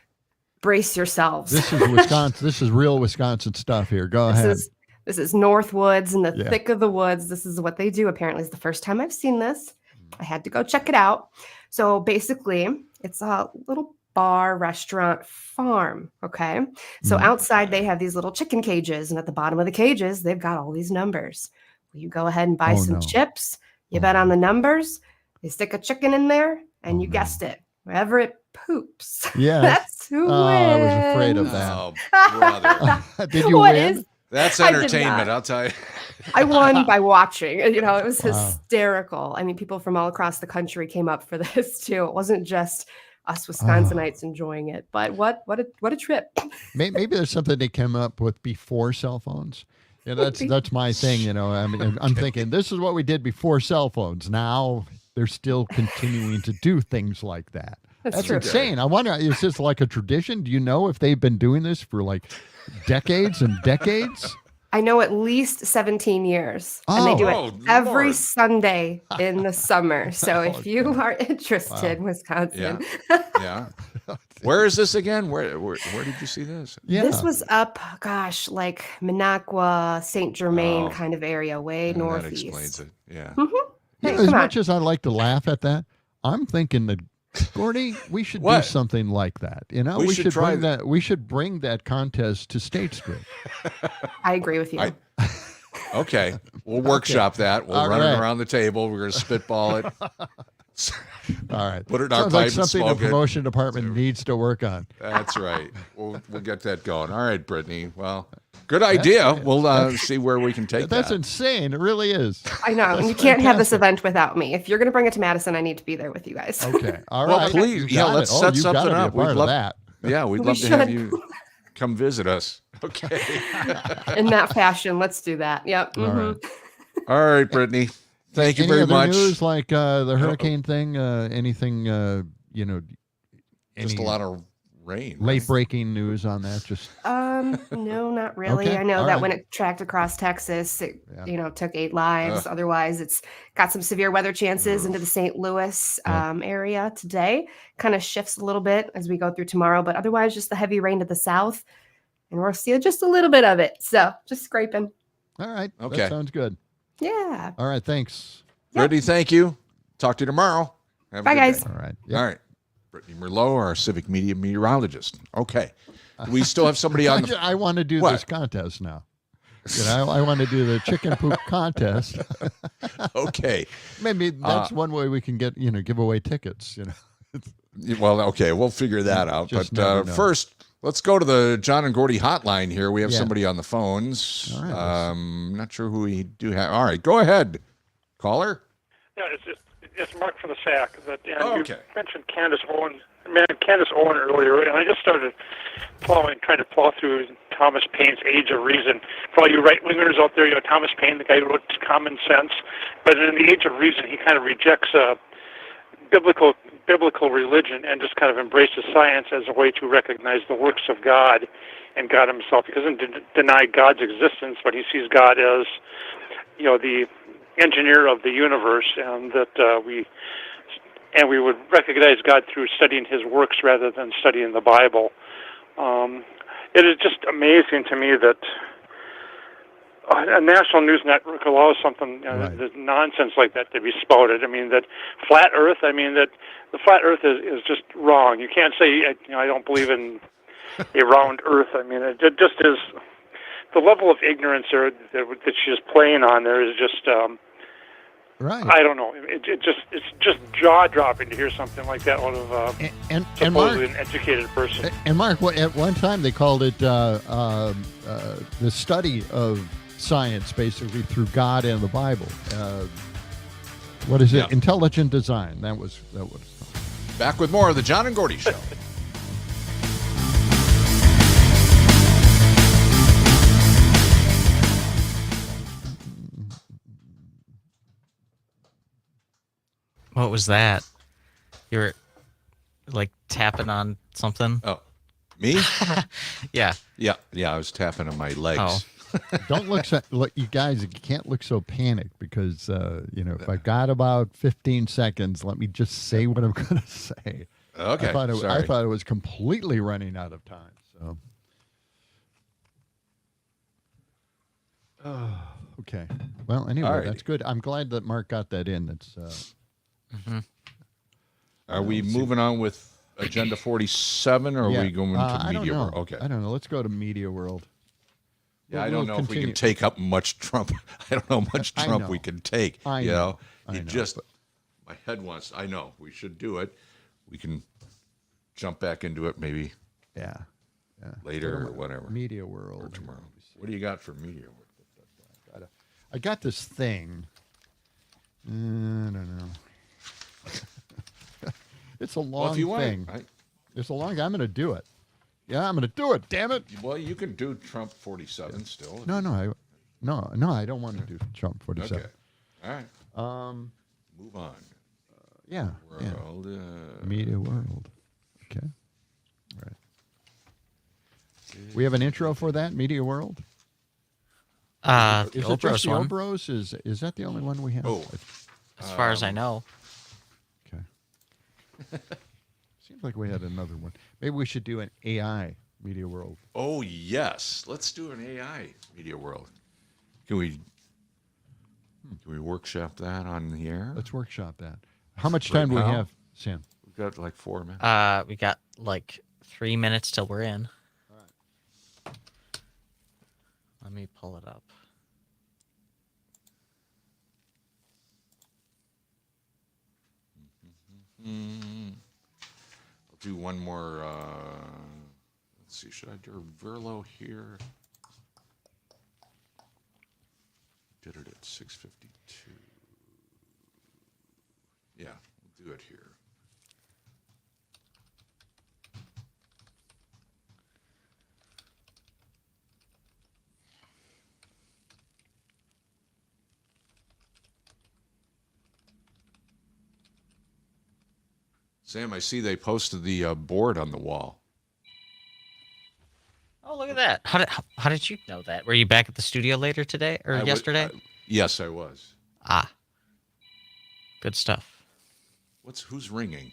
Brace yourselves. This is Wisconsin. This is real Wisconsin stuff here. Go ahead. This is North Woods in the thick of the woods. This is what they do. Apparently, it's the first time I've seen this. I had to go check it out. So basically, it's a little bar, restaurant, farm. Okay. So outside, they have these little chicken cages. And at the bottom of the cages, they've got all these numbers. You go ahead and buy some chips. You bet on the numbers. They stick a chicken in there, and you guessed it. Wherever it poops, that's who wins. I was afraid of that. Oh, brother. Did you win? That's entertainment, I'll tell you. I won by watching. It was hysterical. I mean, people from all across the country came up for this, too. It wasn't just us Wisconsinites enjoying it. But what a trip. Maybe there's something they came up with before cell phones. Yeah, that's my thing. You know, I'm thinking this is what we did before cell phones. Now they're still continuing to do things like that. That's true. insane. I wonder, is this like a tradition? Do you know if they've been doing this for like decades and decades? I know at least 17 years. And they do it every Sunday in the summer. So if you are interested, Wisconsin. Yeah. Where is this again? Where did you see this? Yeah. This was up, gosh, like Minocqua, St. Germain kind of area, way northeast. That explains it. Yeah. Mm-hmm. Hey, As much as I like to laugh at that, I'm thinking that, Gordy, we should do something like that. You know, we should bring that. We should bring that contest to State Street. I agree with you. Okay, we'll workshop that. We'll run it around the table. We're going to spitball it. All right. Put it in our Sounds pipe like something and the smoke it. promotion department needs to work on. That's right. We'll get that going. All right, Brittany. Well, good idea. We'll see where we can take That's that. insane. It really is. I know. That's You can't have this fantastic. event without me. If you're going to bring it to Madison, I need to be there with you guys. Okay. All Well, right. please, You got let's it. set you something gotta up. Be a part of that. Yeah, we'd We love to have should. you come visit us. Okay. In that fashion, let's do that. Yep. All right. All right, Brittany. Thank you Any very other much. news like the hurricane thing? Anything? You know, Just a lot of rain. late breaking news on that. Just No, not really. Okay, I know all that right. when it tracked across Texas, it took 8 lives. Otherwise, it's got some severe weather chances into the St. Louis area today. Kind of shifts a little bit as we go through tomorrow, but otherwise, just the heavy rain to the south, and we're seeing just a little bit of it. So just scraping. all right. Okay. That sounds good. Yeah. All right. Thanks. Brittany, thank you. Talk to you tomorrow. Have a Bye, good guys. day. All right. All right. Brittany Merlot, our civic media meteorologist. Okay. We still have somebody on the... I want to do What? this contest now. You know, I want to do the chicken poop contest. Okay. Maybe that's one way we can get, give away tickets, Well, okay. We'll figure that out. Just But never know. first, let's go to the John and Gordy hotline here. We have Yeah. somebody on the phones. All right, Not sure who we do have. All right. Go ahead. Caller? Yeah, it's Mark from the SAC. You okay. mentioned Candace Owen earlier, and I just started trying to plow through Thomas Paine's Age of Reason. For all you right-wingers out there, Thomas Paine, the guy who wrote Common Sense, but in the Age of Reason, he kind of rejects biblical religion and just kind of embraces science as a way to recognize the works of God and God himself. He doesn't deny God's existence, but he sees God as, the engineer of the universe, and that we would recognize God through studying his works rather than studying the Bible. It is just amazing to me that a national news network allows something, nonsense like that to be spouted. I mean, that flat Earth, that the flat Earth is just wrong. You can't say, I don't believe in a round Earth. I mean, it just is, the level of ignorance there that she's playing on there is just, right. I don't know. It's just jaw-dropping to hear something like that out of supposedly an educated person. And Mark, at one time they called it the study of science, basically through God and the Bible. What is it? Yeah. Intelligent design. That was it's called. Back with more of the John and Gordy Show. What was that? You were like tapping on something? Oh, me? Yeah. Yeah. I was tapping on my legs. Oh. Don't look you guys. You can't look so panicked because if I got about 15 seconds, let me just say what I'm going to say. Okay. I thought it was completely running out of time. So. Okay. Well, anyway, Alrighty. that's good. I'm glad that Mark got that in. That's. Are we moving on with Agenda 47, or are we going to Media World? Okay. I don't know. Let's go to Media World. Yeah, I don't know if we can take up much Trump. I don't know how much Trump we can take. My head wants. I know we should do it. We can jump back into it maybe. Yeah. Later or whatever. Media World or tomorrow. What do you got for Media World? I got this thing. I don't know. It's a long if you want, thing. It's a long. I'm going to do it. Yeah, I'm going to do it. Damn it. Well, you can do Trump 47 still. No, I don't want to do Trump 47. Okay. All right. Move on. Yeah. World. Media world. Okay. All right. We have an intro for that Media World. The Is it just Oprah's the one. Oprah's? Is that the only one we have? Oh. As far as I know. Okay. Seems like we had another one. Maybe we should do an AI Media World. Oh, yes. Let's do an AI Media World. Can we workshop that on the air? Let's workshop that. How much time do we have, Sam? We've got like 4 minutes. We got like 3 minutes till we're in. All right. Let me pull it up. I'll do one more. Let's see. Should I do Verlo here? Did it at 6:52. Yeah, we'll do it here. Sam, I see they posted the board on the wall. Oh, look at that. How did you know that? Were you back at the studio later today or yesterday? Yes, I was. Ah. Good stuff. Who's ringing?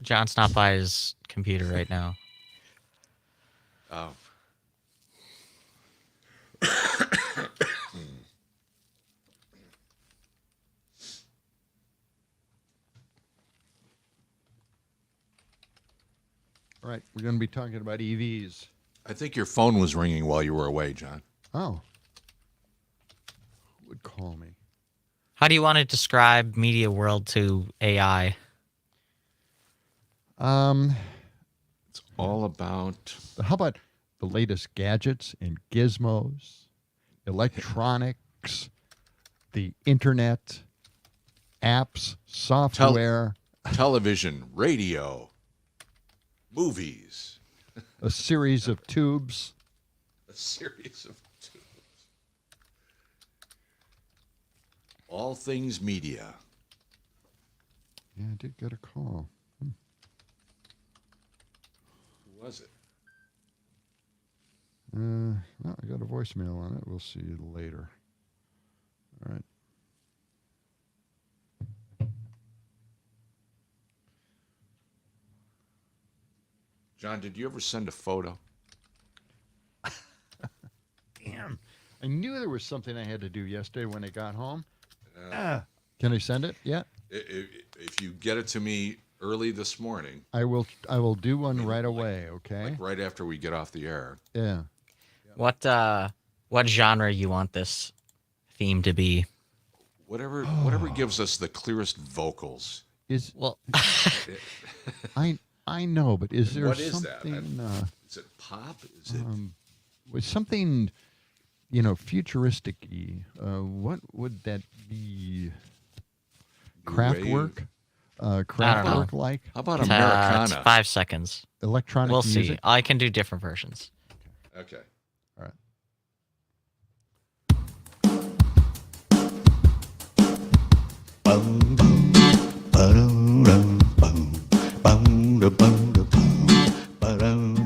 John's not by his computer right now. Oh. All right, we're going to be talking about EVs. I think your phone was ringing while you were away, John. Oh. Who would call me? How do you want to describe Media World to AI? It's all about... How about the latest gadgets and gizmos, electronics, the internet, apps, software. Television, radio, movies. A series of tubes. A series of tubes. All things media. Yeah, I did get a call. Who was it? No, I got a voicemail on it. We'll see you later. All right. John, did you ever send a photo? Damn. I knew there was something I had to do yesterday when I got home. Can I send it yet? If you get it to me early this morning. I will do one right away, okay? Like right after we get off the air. Yeah. What genre you want this theme to be? Whatever gives us the clearest vocals. I know, but is there what is something? That? Is it pop? Is it with something, futuristic-y? What would that be? Kraftwerk? Kraftwerk like? How about Americana? It's 5 seconds. Electronic We'll music? see. I can do different versions. Okay. All right.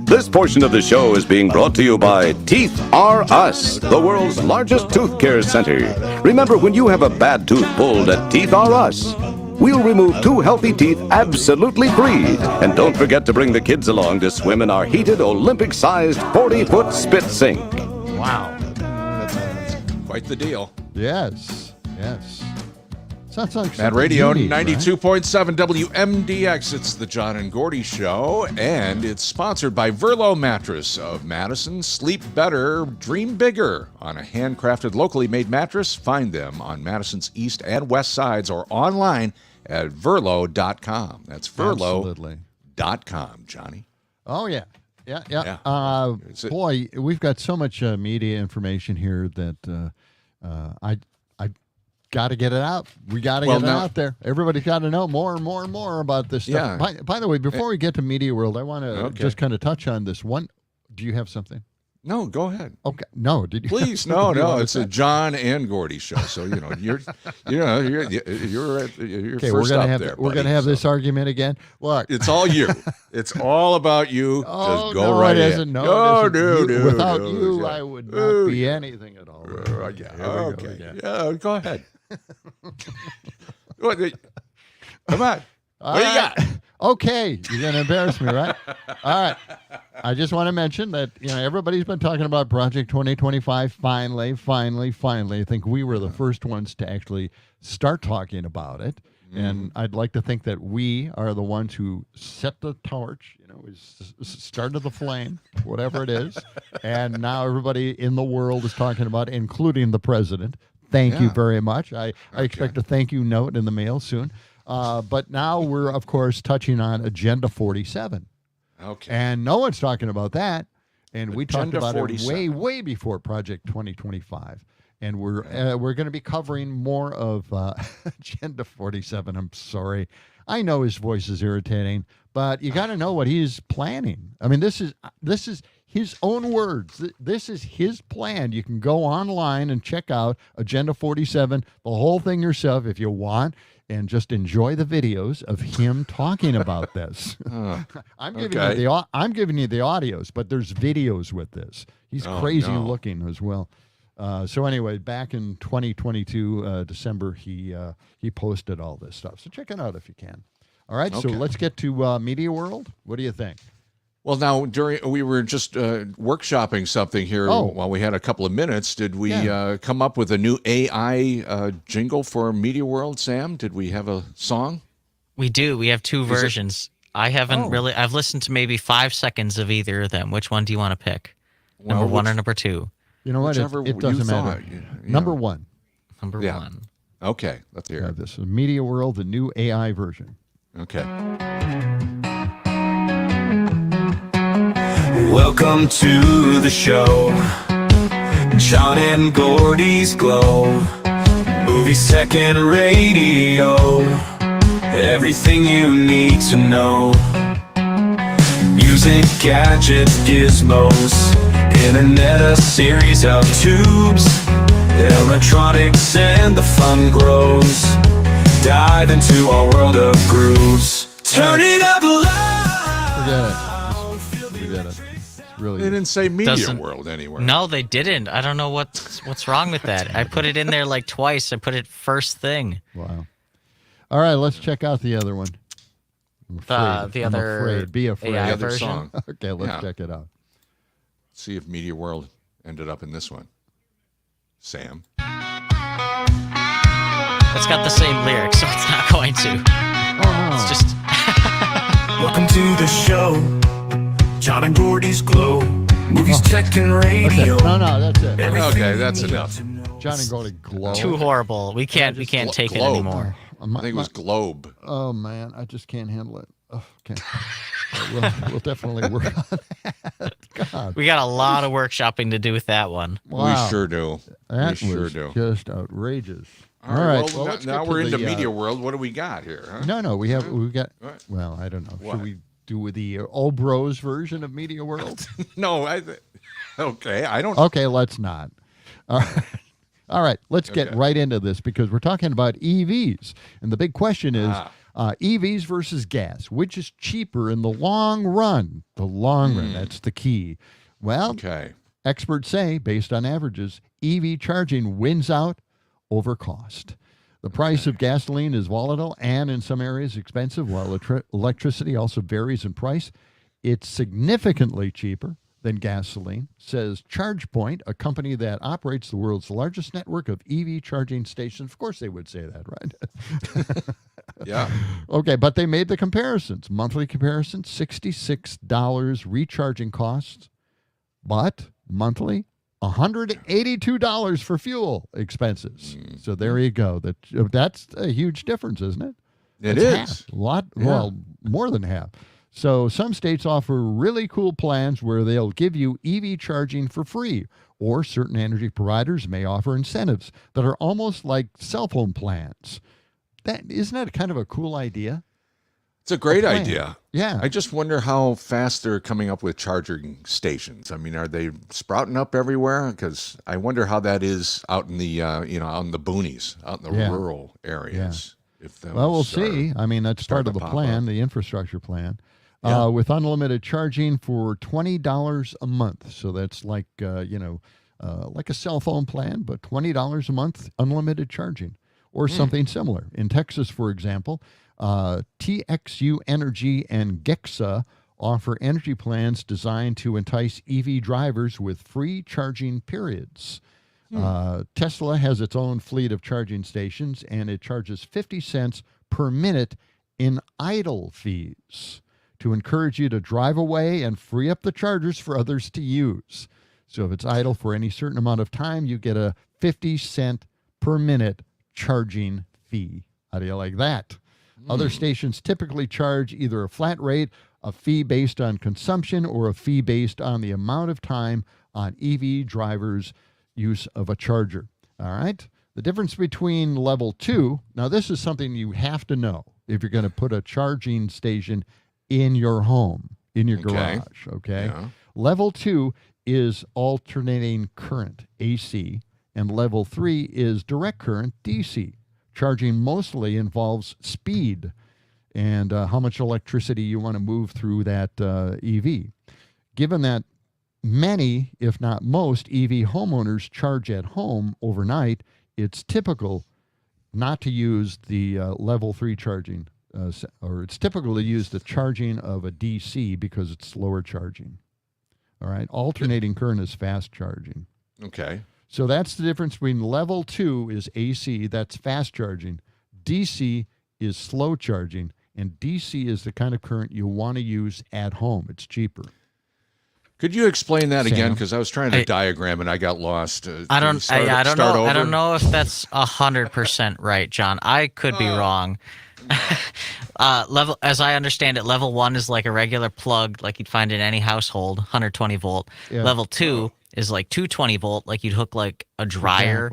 This portion of the show is being brought to you by Teeth R Us, the world's largest tooth care center. Remember, when you have a bad tooth pulled at Teeth R Us, we'll remove 2 healthy teeth absolutely free. And don't forget to bring the kids along to swim in our heated Olympic-sized 40-foot spit sink. Wow. That's quite the deal. Yes. Sounds like Mad Radio, you need, 92.7 WMDX. It's the John and Gordy Show, and it's sponsored by Verlo Mattress of Madison. Sleep better, dream bigger. On a handcrafted, locally made mattress, find them on Madison's east and west sides or online at verlo.com. That's verlo.com, Johnny. Oh, yeah. Yeah. Boy, we've got so much media information here that I got to get it out. We got to get it out there. Everybody's got to know more and more and more about this stuff. Yeah. By the way, before we get to Media World, I want to just kind of touch on this one. Do you have something? No, go ahead. Okay. No, did you? Please, no. It's a John and Gordy show, so you're okay, first up there. We're gonna have this argument again. Look, it's all you. It's all about you. Just go right in. No, it isn't. Without you, I would not be anything at all. Okay. Yeah, go ahead. Come on. What do you got? Okay, you're going to embarrass me, right? All right. I just want to mention that everybody's been talking about Project 2025. Finally. I think we were the first ones to actually start talking about it. And I'd like to think that we are the ones who set the torch, started the flame, whatever it is. And now everybody in the world is talking about it, including the president. Thank you very much. I expect a thank you note in the mail soon. But now we're, of course, touching on Agenda 47. Okay. And no one's talking about that. And we talked about 47. it way before Project 2025. And we're going to be covering more of Agenda 47. I'm sorry. I know his voice is irritating, but you got to know what he's planning. I mean, this is his own words. This is his plan. You can go online and check out Agenda 47, the whole thing yourself if you want, and just enjoy the videos of him talking about this. I'm giving you the audios, but there's videos with this. He's crazy looking as well. So anyway, back in 2022 December, he posted all this stuff. So check it out if you can. All right, so let's get to Media World. What do you think? Well, now we were just workshopping something here while we had a couple of minutes. Did we come up with a new AI jingle for Media World, Sam? Did we have a song? We do. We have two versions. I haven't really. I've listened to maybe 5 seconds of either of them. Which one do you want to pick? Number one or number two? You know what? It doesn't matter. Number one. Number one. Okay, let's hear it. This is Media World, the new AI version. Okay. Welcome to the show, John and Gordy's Glow, movie second radio, everything you need to know, music, gadgets, gizmos, internet, a series of tubes, electronics and the fun grows, dive into our world of grooves, turn it up loud. Forget it. Really, they didn't say Media World anywhere. No, they didn't. I don't know what's wrong with that. I put it in there like twice. I put it first thing. Wow. All right, let's check out the other one. Be afraid. The other version. song. Okay, let's check it out. See if Media World ended up in this one. Sam. It's got the same lyrics, so it's not going to. Oh, no. It's just. Welcome to the show, John and Gordy's Glow, movies, tech, and radio. Okay. No, that's it. Okay, that's enough. John and Gordy Glow. Too horrible. We can't take it anymore. I think it was Globe. Oh man, I just can't handle it. Oh, okay. We'll definitely work on that. God. We got a lot of workshopping to do with that one. Wow. We sure do. That was just outrageous. All right. Well, now we're into Media World. What do we got here? Huh? No, we got. Well, I don't know. What? Should we do with the old bros version of Media World? No, okay. I don't. Okay, let's not. All right, let's get right into this because we're talking about EVs, and the big question is EVs versus gas. Which is cheaper in the long run? The long run. That's the key. Well, experts say, based on averages, EV charging wins out over cost. The price of gasoline is volatile and in some areas expensive, while electricity also varies in price. It's significantly cheaper than gasoline, says ChargePoint, a company that operates the world's largest network of EV charging stations. Of course they would say that, right? Yeah. Okay, but they made the comparisons. Monthly comparison, $66 recharging costs, but monthly $182 for fuel expenses. So there you go. That's a huge difference, isn't it? It is. Half. A lot, well, more than half. So some states offer really cool plans where they'll give you EV charging for free, or certain energy providers may offer incentives that are almost like cell phone plans. Isn't that kind of a cool idea? It's a great idea. Yeah. I just wonder how fast they're coming up with charging stations. I mean, are they sprouting up everywhere? Because I wonder how that is out in the out in the boonies, out in the rural areas. Yeah. Well, we'll see. I mean, that's part of the plan, the infrastructure plan. Yeah. With unlimited charging for $20 a month. So that's like like a cell phone plan, but $20 a month, unlimited charging, or something similar. In Texas, for example, TXU Energy and Gexa offer energy plans designed to entice EV drivers with free charging periods. Tesla has its own fleet of charging stations, and it charges 50 cents per minute in idle fees to encourage you to drive away and free up the chargers for others to use. So if it's idle for any certain amount of time, you get a 50 cent per minute charging fee. How do you like that? Other stations typically charge either a flat rate, a fee based on consumption, or a fee based on the amount of time on EV drivers' use of a charger. All right? The difference between level 2, now this is something you have to know if you're going to put a charging station in your home, in your garage, okay? Yeah. Level 2 is alternating current, AC, and level 3 is direct current, DC. Charging mostly involves speed and how much electricity you want to move through that EV. Given that many, if not most, EV homeowners charge at home overnight, it's typical not to use the level 3 charging, or it's typical to use the charging of a DC because it's slower charging. All right? Alternating current is fast charging. Okay. So that's the difference between level 2 is AC, that's fast charging. DC is slow charging, and DC is the kind of current you want to use at home. It's cheaper. Could you explain that again? Because I was trying to diagram and I got lost. I don't know. I don't know if that's 100% right, John. I could be wrong. As I understand it, level 1 is like a regular plug, like you'd find in any household, 120 volt. Yeah. Level 2 is like 220 volt, like you'd hook like a dryer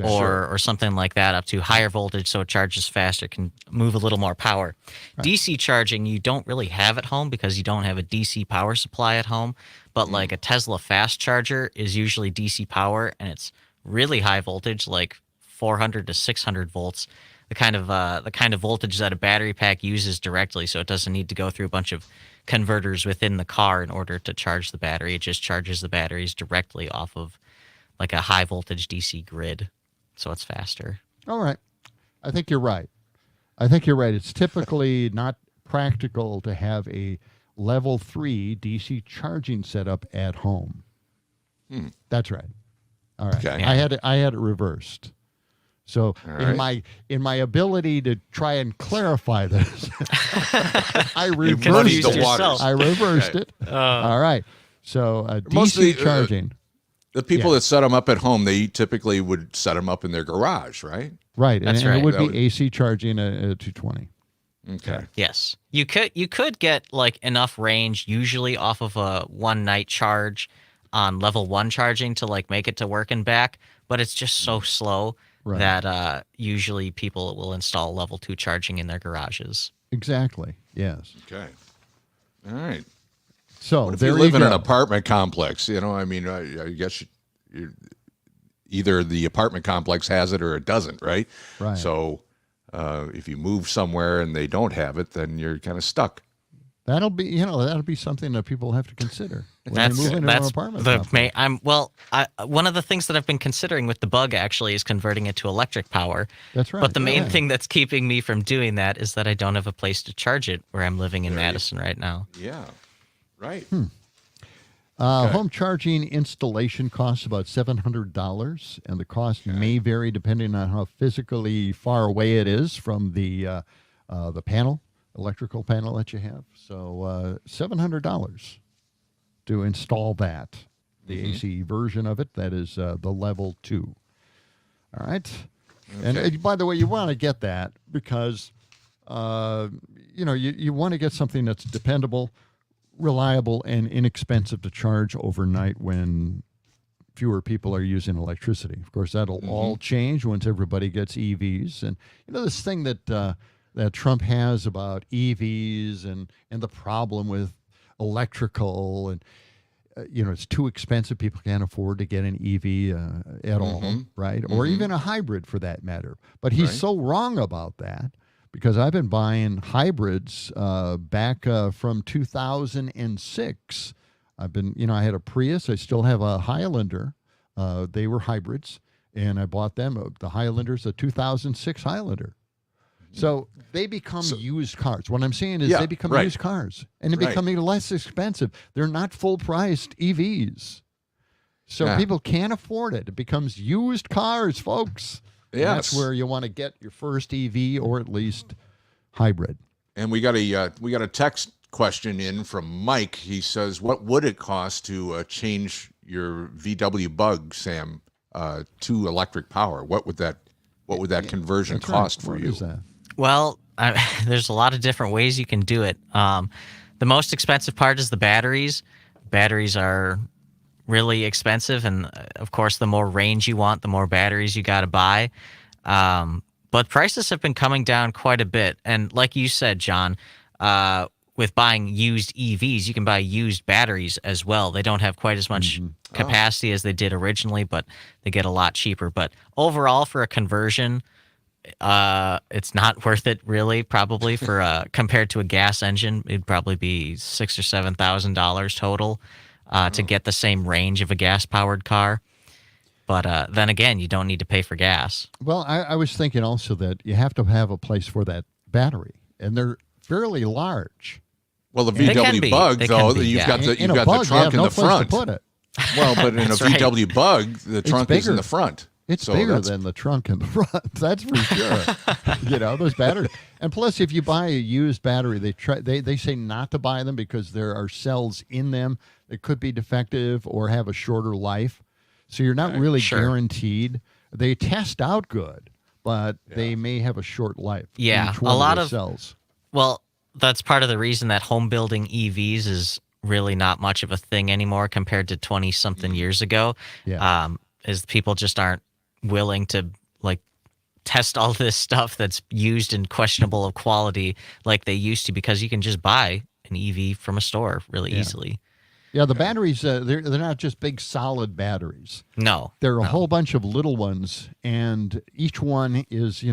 or something like that up to higher voltage, so it charges faster, can move a little more power. Right. DC charging you don't really have at home because you don't have a DC power supply at home, but like a Tesla fast charger is usually DC power, and it's really high voltage, like 400 to 600 volts. The kind of voltage that a battery pack uses directly, so it doesn't need to go through a bunch of converters within the car in order to charge the battery. It just charges the batteries directly off of like a high voltage DC grid, so it's faster. All right. I think you're right. It's typically not practical to have a level 3 DC charging setup at home. That's right. All right. Okay. I had it reversed. So in my ability to try and clarify this, I reversed it. All right. So DC charging. The people that set them up at home, they typically would set them up in their garage, right? Right. And it would be AC charging at 220. Okay. Yes. You could get like enough range usually off of a one night charge on level 1 charging to like make it to work and back, but it's just so slow. Right. That usually people will install level 2 charging in their garages. Exactly. Yes. Okay. All right. So if you live in an apartment complex, I mean, I guess either the apartment complex has it or it doesn't, right? Right. So if you move somewhere and they don't have it, then you're kind of stuck. That'll be something that people have to consider when they move into an apartment complex. One of the things that I've been considering with the Bug actually is converting it to electric power. That's right. But the main thing that's keeping me from doing that is that I don't have a place to charge it where I'm living in Madison right now. Yeah, right. Home charging installation costs about $700, and the cost may vary depending on how physically far away it is from the panel. Electrical panel that you have. So $700 to install that. The AC version of it, that is the level 2. All right. Okay. And by the way, you want to get that because you want to get something that's dependable, reliable, and inexpensive to charge overnight when fewer people are using electricity. Of course, that'll all change once everybody gets EVs. And this thing that Trump has about EVs and the problem with electrical and it's too expensive. People can't afford to get an EV at all, right? Or even a hybrid for that matter. But he's so wrong about that because I've been buying hybrids back from 2006. I had a Prius. I still have a Highlander. They were hybrids, and I bought them. The Highlander's a 2006 Highlander. So they become used cars. What I'm saying is they become used cars, and they're becoming less expensive. They're not full-priced EVs. So people can't afford it. It becomes used cars, folks. Yeah, that's where you want to get your first EV or at least hybrid. And we got a text question in from Mike. He says, "What would it cost to change your VW Bug, Sam, to electric power? What would that conversion cost for you?" Is that? Well, there's a lot of different ways you can do it. The most expensive part is the batteries. Batteries are really expensive, and of course, the more range you want, the more batteries you got to buy. But prices have been coming down quite a bit, and like you said, John, with buying used EVs, you can buy used batteries as well. They don't have quite as much capacity as they did originally, but they get a lot cheaper. But overall, for a conversion, it's not worth it, really. Probably for compared to a gas engine, it'd probably be $6,000 or $7,000 total to get the same range of a gas-powered car. But then again, you don't need to pay for gas. Well, I was thinking also that you have to have a place for that battery, and they're fairly large. Well, the VW Bug, though, you've got the trunk in the front. Put it. Well, but in a VW Bug, the trunk is in the front. It's bigger than the trunk in the front. That's for sure. Those batteries. And plus, if you buy a used battery, they say not to buy them because there are cells in them that could be defective or have a shorter life. So you're not really guaranteed. They test out good, but they may have a short life. Yeah, a lot of cells. Well, that's part of the reason that home building EVs is really not much of a thing anymore compared to 20-something years ago. Yeah. Is people just aren't willing to test all this stuff that's used and questionable of quality like they used to, because you can just buy an EV from a store really easily. Yeah, the batteries, they're not just big solid batteries. No. They're a whole bunch of little ones, and each one is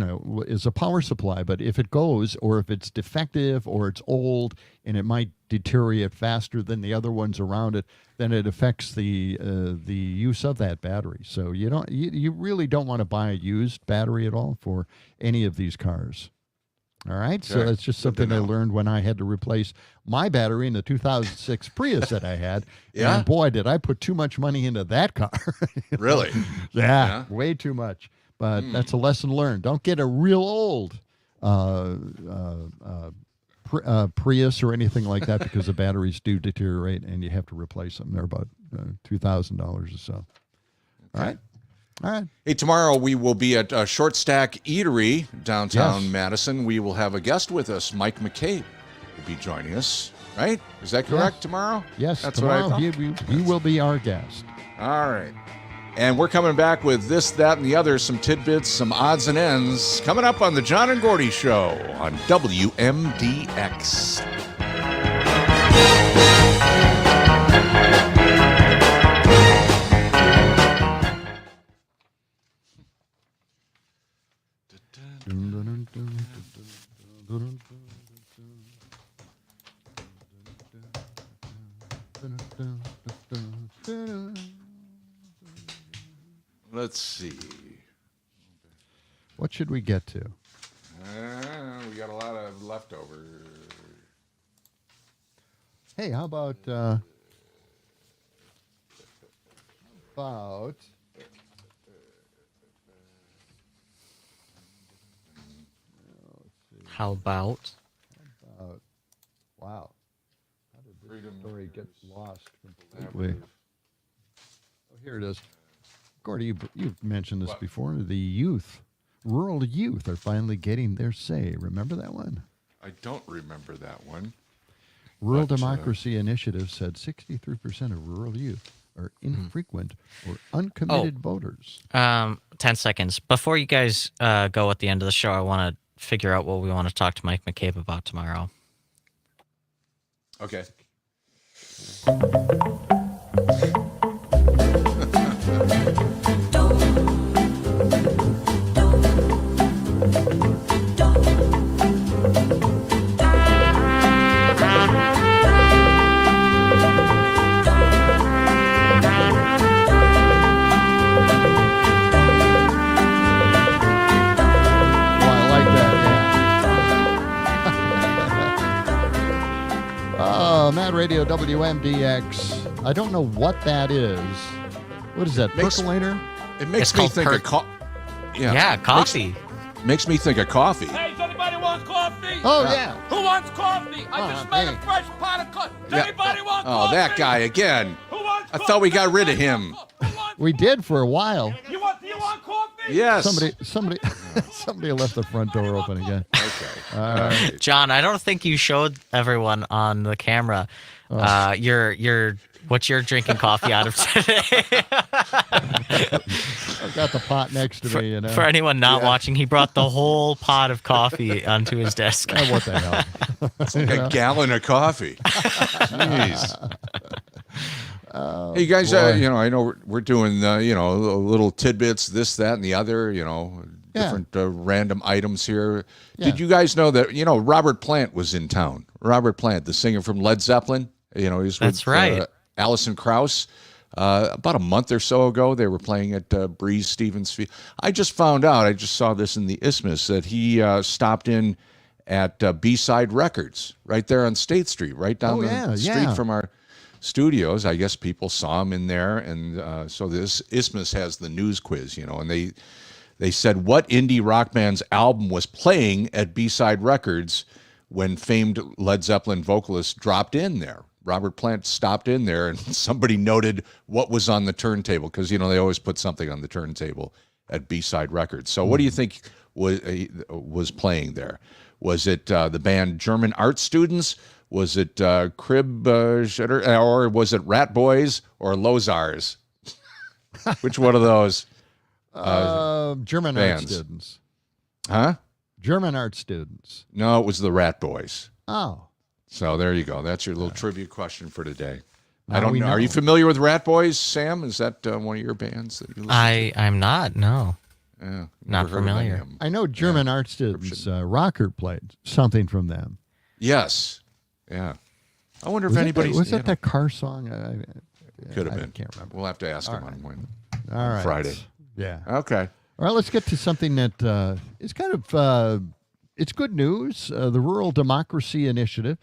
a power supply. But if it goes, or if it's defective, or it's old, and it might deteriorate faster than the other ones around it, then it affects the use of that battery. So you really don't want to buy a used battery at all for any of these cars. All right, so that's just something I learned when I had to replace my battery in the 2006 Prius that I had. Yeah. And boy, did I put too much money into that car. Really? Yeah, way too much. But that's a lesson learned. Don't get a real old Prius or anything like that, because the batteries do deteriorate and you have to replace them. They're about $2,000 or so. All right. All right. Hey, tomorrow we will be at Short Stack Eatery, downtown Madison. We will have a guest with us. Mike McCabe will be joining us, right? Is that correct, tomorrow? Yes, that's tomorrow what I thought. He will be our guest. All right. And we're coming back with this, that, and the other, some tidbits, some odds and ends, coming up on the John and Gordy Show on WMDX. Let's see. What should we get to? We got a lot of leftovers. Hey, how about How about? Wow. How did this story get lost completely? Oh, here it is. Gordy, you've mentioned this before. The youth rural youth are finally getting their say. Remember that one? I don't remember that one. Rural Democracy Initiative said 63% of rural youth are infrequent or uncommitted voters. 10 seconds. Before you guys go at the end of the show, I want to figure out what we want to talk to Mike McCabe about tomorrow. Okay. Mad Radio WMDX. I don't know what that is. What is that? Percolator? It makes me think of coffee. Makes me think of coffee. Hey, does anybody want coffee? Oh, yeah. Who wants coffee? I just made a fresh pot of coffee. Does anybody want coffee? Oh, that guy again. Who wants I thought we got rid of him. We did for a while. You want coffee? Yes. Somebody left the front door open again. Okay. All right. John, I don't think you showed everyone on the camera your what you're drinking coffee out of today. I've got the pot next to me. For anyone not watching, he brought the whole pot of coffee onto his desk. What the hell? It's like a gallon of coffee. Jeez. Hey, you guys, I know we're doing, little tidbits, this, that, and the other, different random items here. Yeah. Did you guys know that, Robert Plant was in town? Robert Plant, the singer from Led Zeppelin. He's with right. Alison Krauss. About a month or so ago, they were playing at Breeze Stevens Field. I just found out, I just saw this in the Isthmus, that he stopped in at B-Side Records right there on State Street, right down the street from our studios. I guess people saw him in there, and so this Isthmus has the news quiz, and they said what indie rock band's album was playing at B-Side Records when famed Led Zeppelin vocalist dropped in there. Robert Plant stopped in there, and somebody noted what was on the turntable, because they always put something on the turntable at B-Side Records. So what do you think was playing there? Was it the band German Art Students? Was it Crib Shutter, or was it Rat Boys or Lozars? Which one of those? German bands? Art Students. Huh? German Art Students. No, it was the Rat Boys. Oh. So there you go. That's your little trivia question for today. I don't know. Are you familiar with Rat Boys, Sam? Is that one of your bands that you listen to? I'm not, no. Yeah, not familiar. I know German Art Students. Rocker played something from them. Yes. Yeah. I wonder if anybody... Was that that car song? Could have been. I can't remember. We'll have to ask him on Friday. Yeah. Okay. All right, let's get to something that is kind of... it's good news. The Rural Democracy Initiative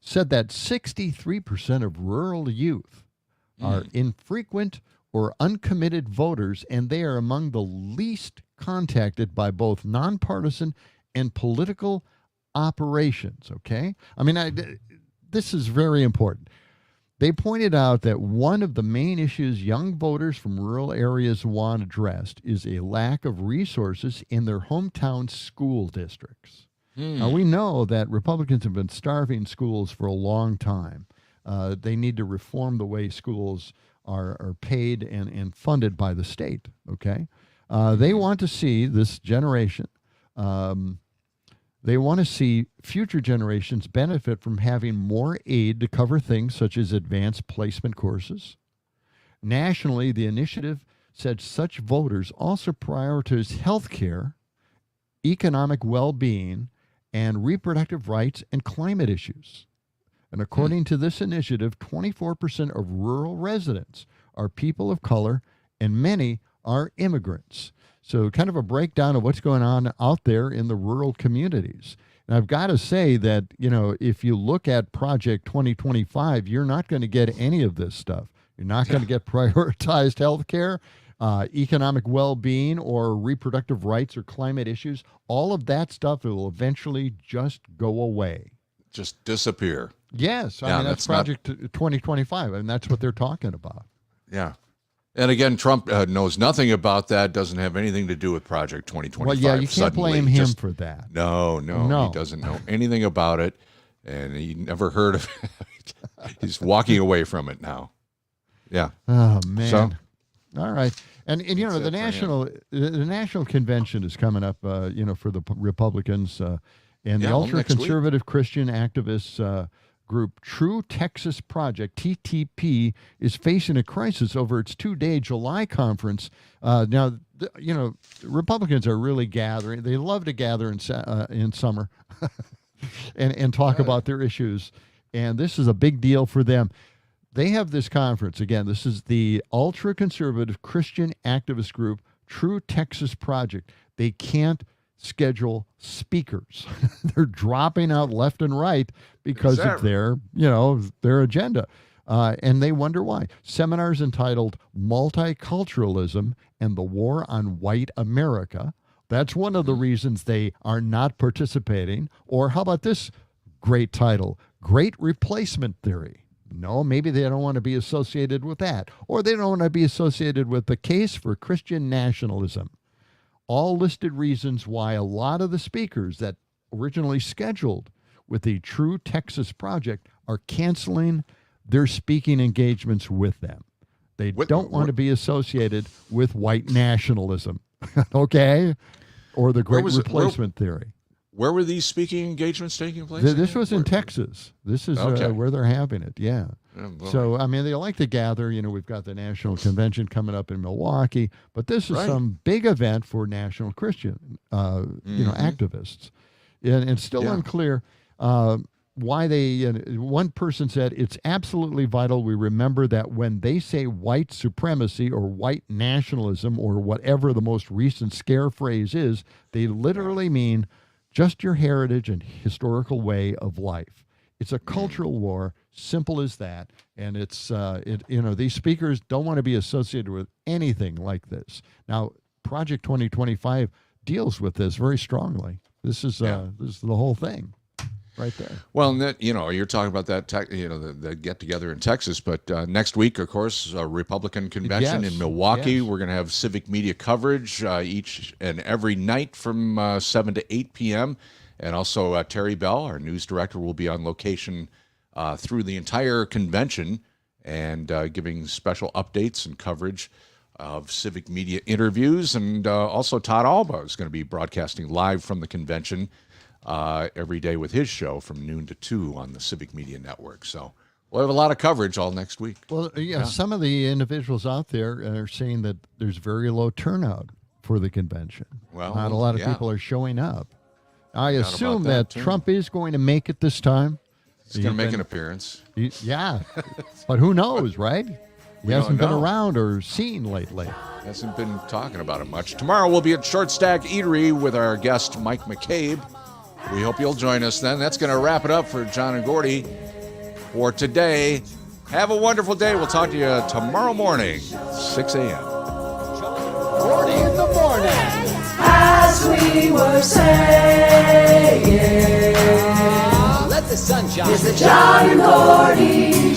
said that 63% of rural youth are infrequent or uncommitted voters, and they are among the least contacted by both nonpartisan and political operations, okay? I mean, this is very important. They pointed out that one of the main issues young voters from rural areas want addressed is a lack of resources in their hometown school districts. Now, we know that Republicans have been starving schools for a long time. They need to reform the way schools are paid and funded by the state, okay? They want to see this generation, they want to see future generations benefit from having more aid to cover things such as advanced placement courses. Nationally, the initiative said such voters also prioritize health care, economic well-being, and reproductive rights and climate issues. And according to this initiative, 24% of rural residents are people of color, and many are immigrants. So kind of a breakdown of what's going on out there in the rural communities. And I've got to say that, if you look at Project 2025, you're not going to get any of this stuff. You're not going to get prioritized health care, economic well-being, or reproductive rights or climate issues. All of that stuff will eventually just go away. Just disappear. Yes. I mean, that's Project 2025, and that's what they're talking about. Yeah. And again, Trump knows nothing about that, doesn't have anything to do with Project 2025. Well, yeah, you can't blame him for that. No, he doesn't know anything about it, and he never heard of it. He's walking away from it now. Yeah. Oh, man. So, all right. And you know, the national convention is coming up, you know, for the Republicans and the ultra-conservative Christian activists group True Texas Project, TTP, is facing a crisis over its 2-day July conference. Now, you know, Republicans are really gathering. They love to gather in summer and talk about their issues. And this is a big deal for them. They have this conference. Again, this is the ultra-conservative Christian activist group True Texas Project. They can't schedule speakers. They're dropping out left and right because of their agenda. And they wonder why. Seminars entitled Multiculturalism and the War on White America. That's one of the reasons they are not participating. Or how about this great title, Great Replacement Theory? No, maybe they don't want to be associated with that. Or they don't want to be associated with the case for Christian nationalism. All listed reasons why a lot of the speakers that originally scheduled with the True Texas Project are canceling their speaking engagements with them. They don't want to be associated with white nationalism, okay? Or the Great Replacement Theory. Where were these speaking engagements taking place? This was in Texas. This is where they're having it, yeah. So, I mean, they like to gather. You know, we've got the National Convention coming up in Milwaukee, but this is some big event for national Christian, activists. And it's still unclear why they, one person said, it's absolutely vital we remember that when they say white supremacy or white nationalism or whatever the most recent scare phrase is, they literally mean just your heritage and historical way of life. It's a cultural war, simple as that. And it's, these speakers don't want to be associated with anything like this. Now, Project 2025 deals with this very strongly. This is the whole thing right there. Well, you're talking about that, the get together in Texas, but next week, of course, a Republican convention in Milwaukee. We're going to have civic media coverage each and every night from 7 to 8 p.m. And also Terry Bell, our news director, will be on location through the entire convention and giving special updates and coverage of civic media interviews. And also Todd Alba is going to be broadcasting live from the convention every day with his show from noon to 2 on the Civic Media Network. So we'll have a lot of coverage all next week. Well, some of the individuals out there are saying that there's very low turnout for the convention. Well, not a lot of people are showing up. I assume that Trump is going to make it this time. He's going to make an appearance. But who knows, right? He hasn't been around or seen lately. Hasn't been talking about it much. Tomorrow we'll be at Short Stack Eatery with our guest Mike McCabe. We hope you'll join us then. That's going to wrap it up for John and Gordy for today. Have a wonderful day. We'll talk to you tomorrow morning, 6 a.m. Gordy in the morning. As we were saying, let the sun shine. It's the John and Gordy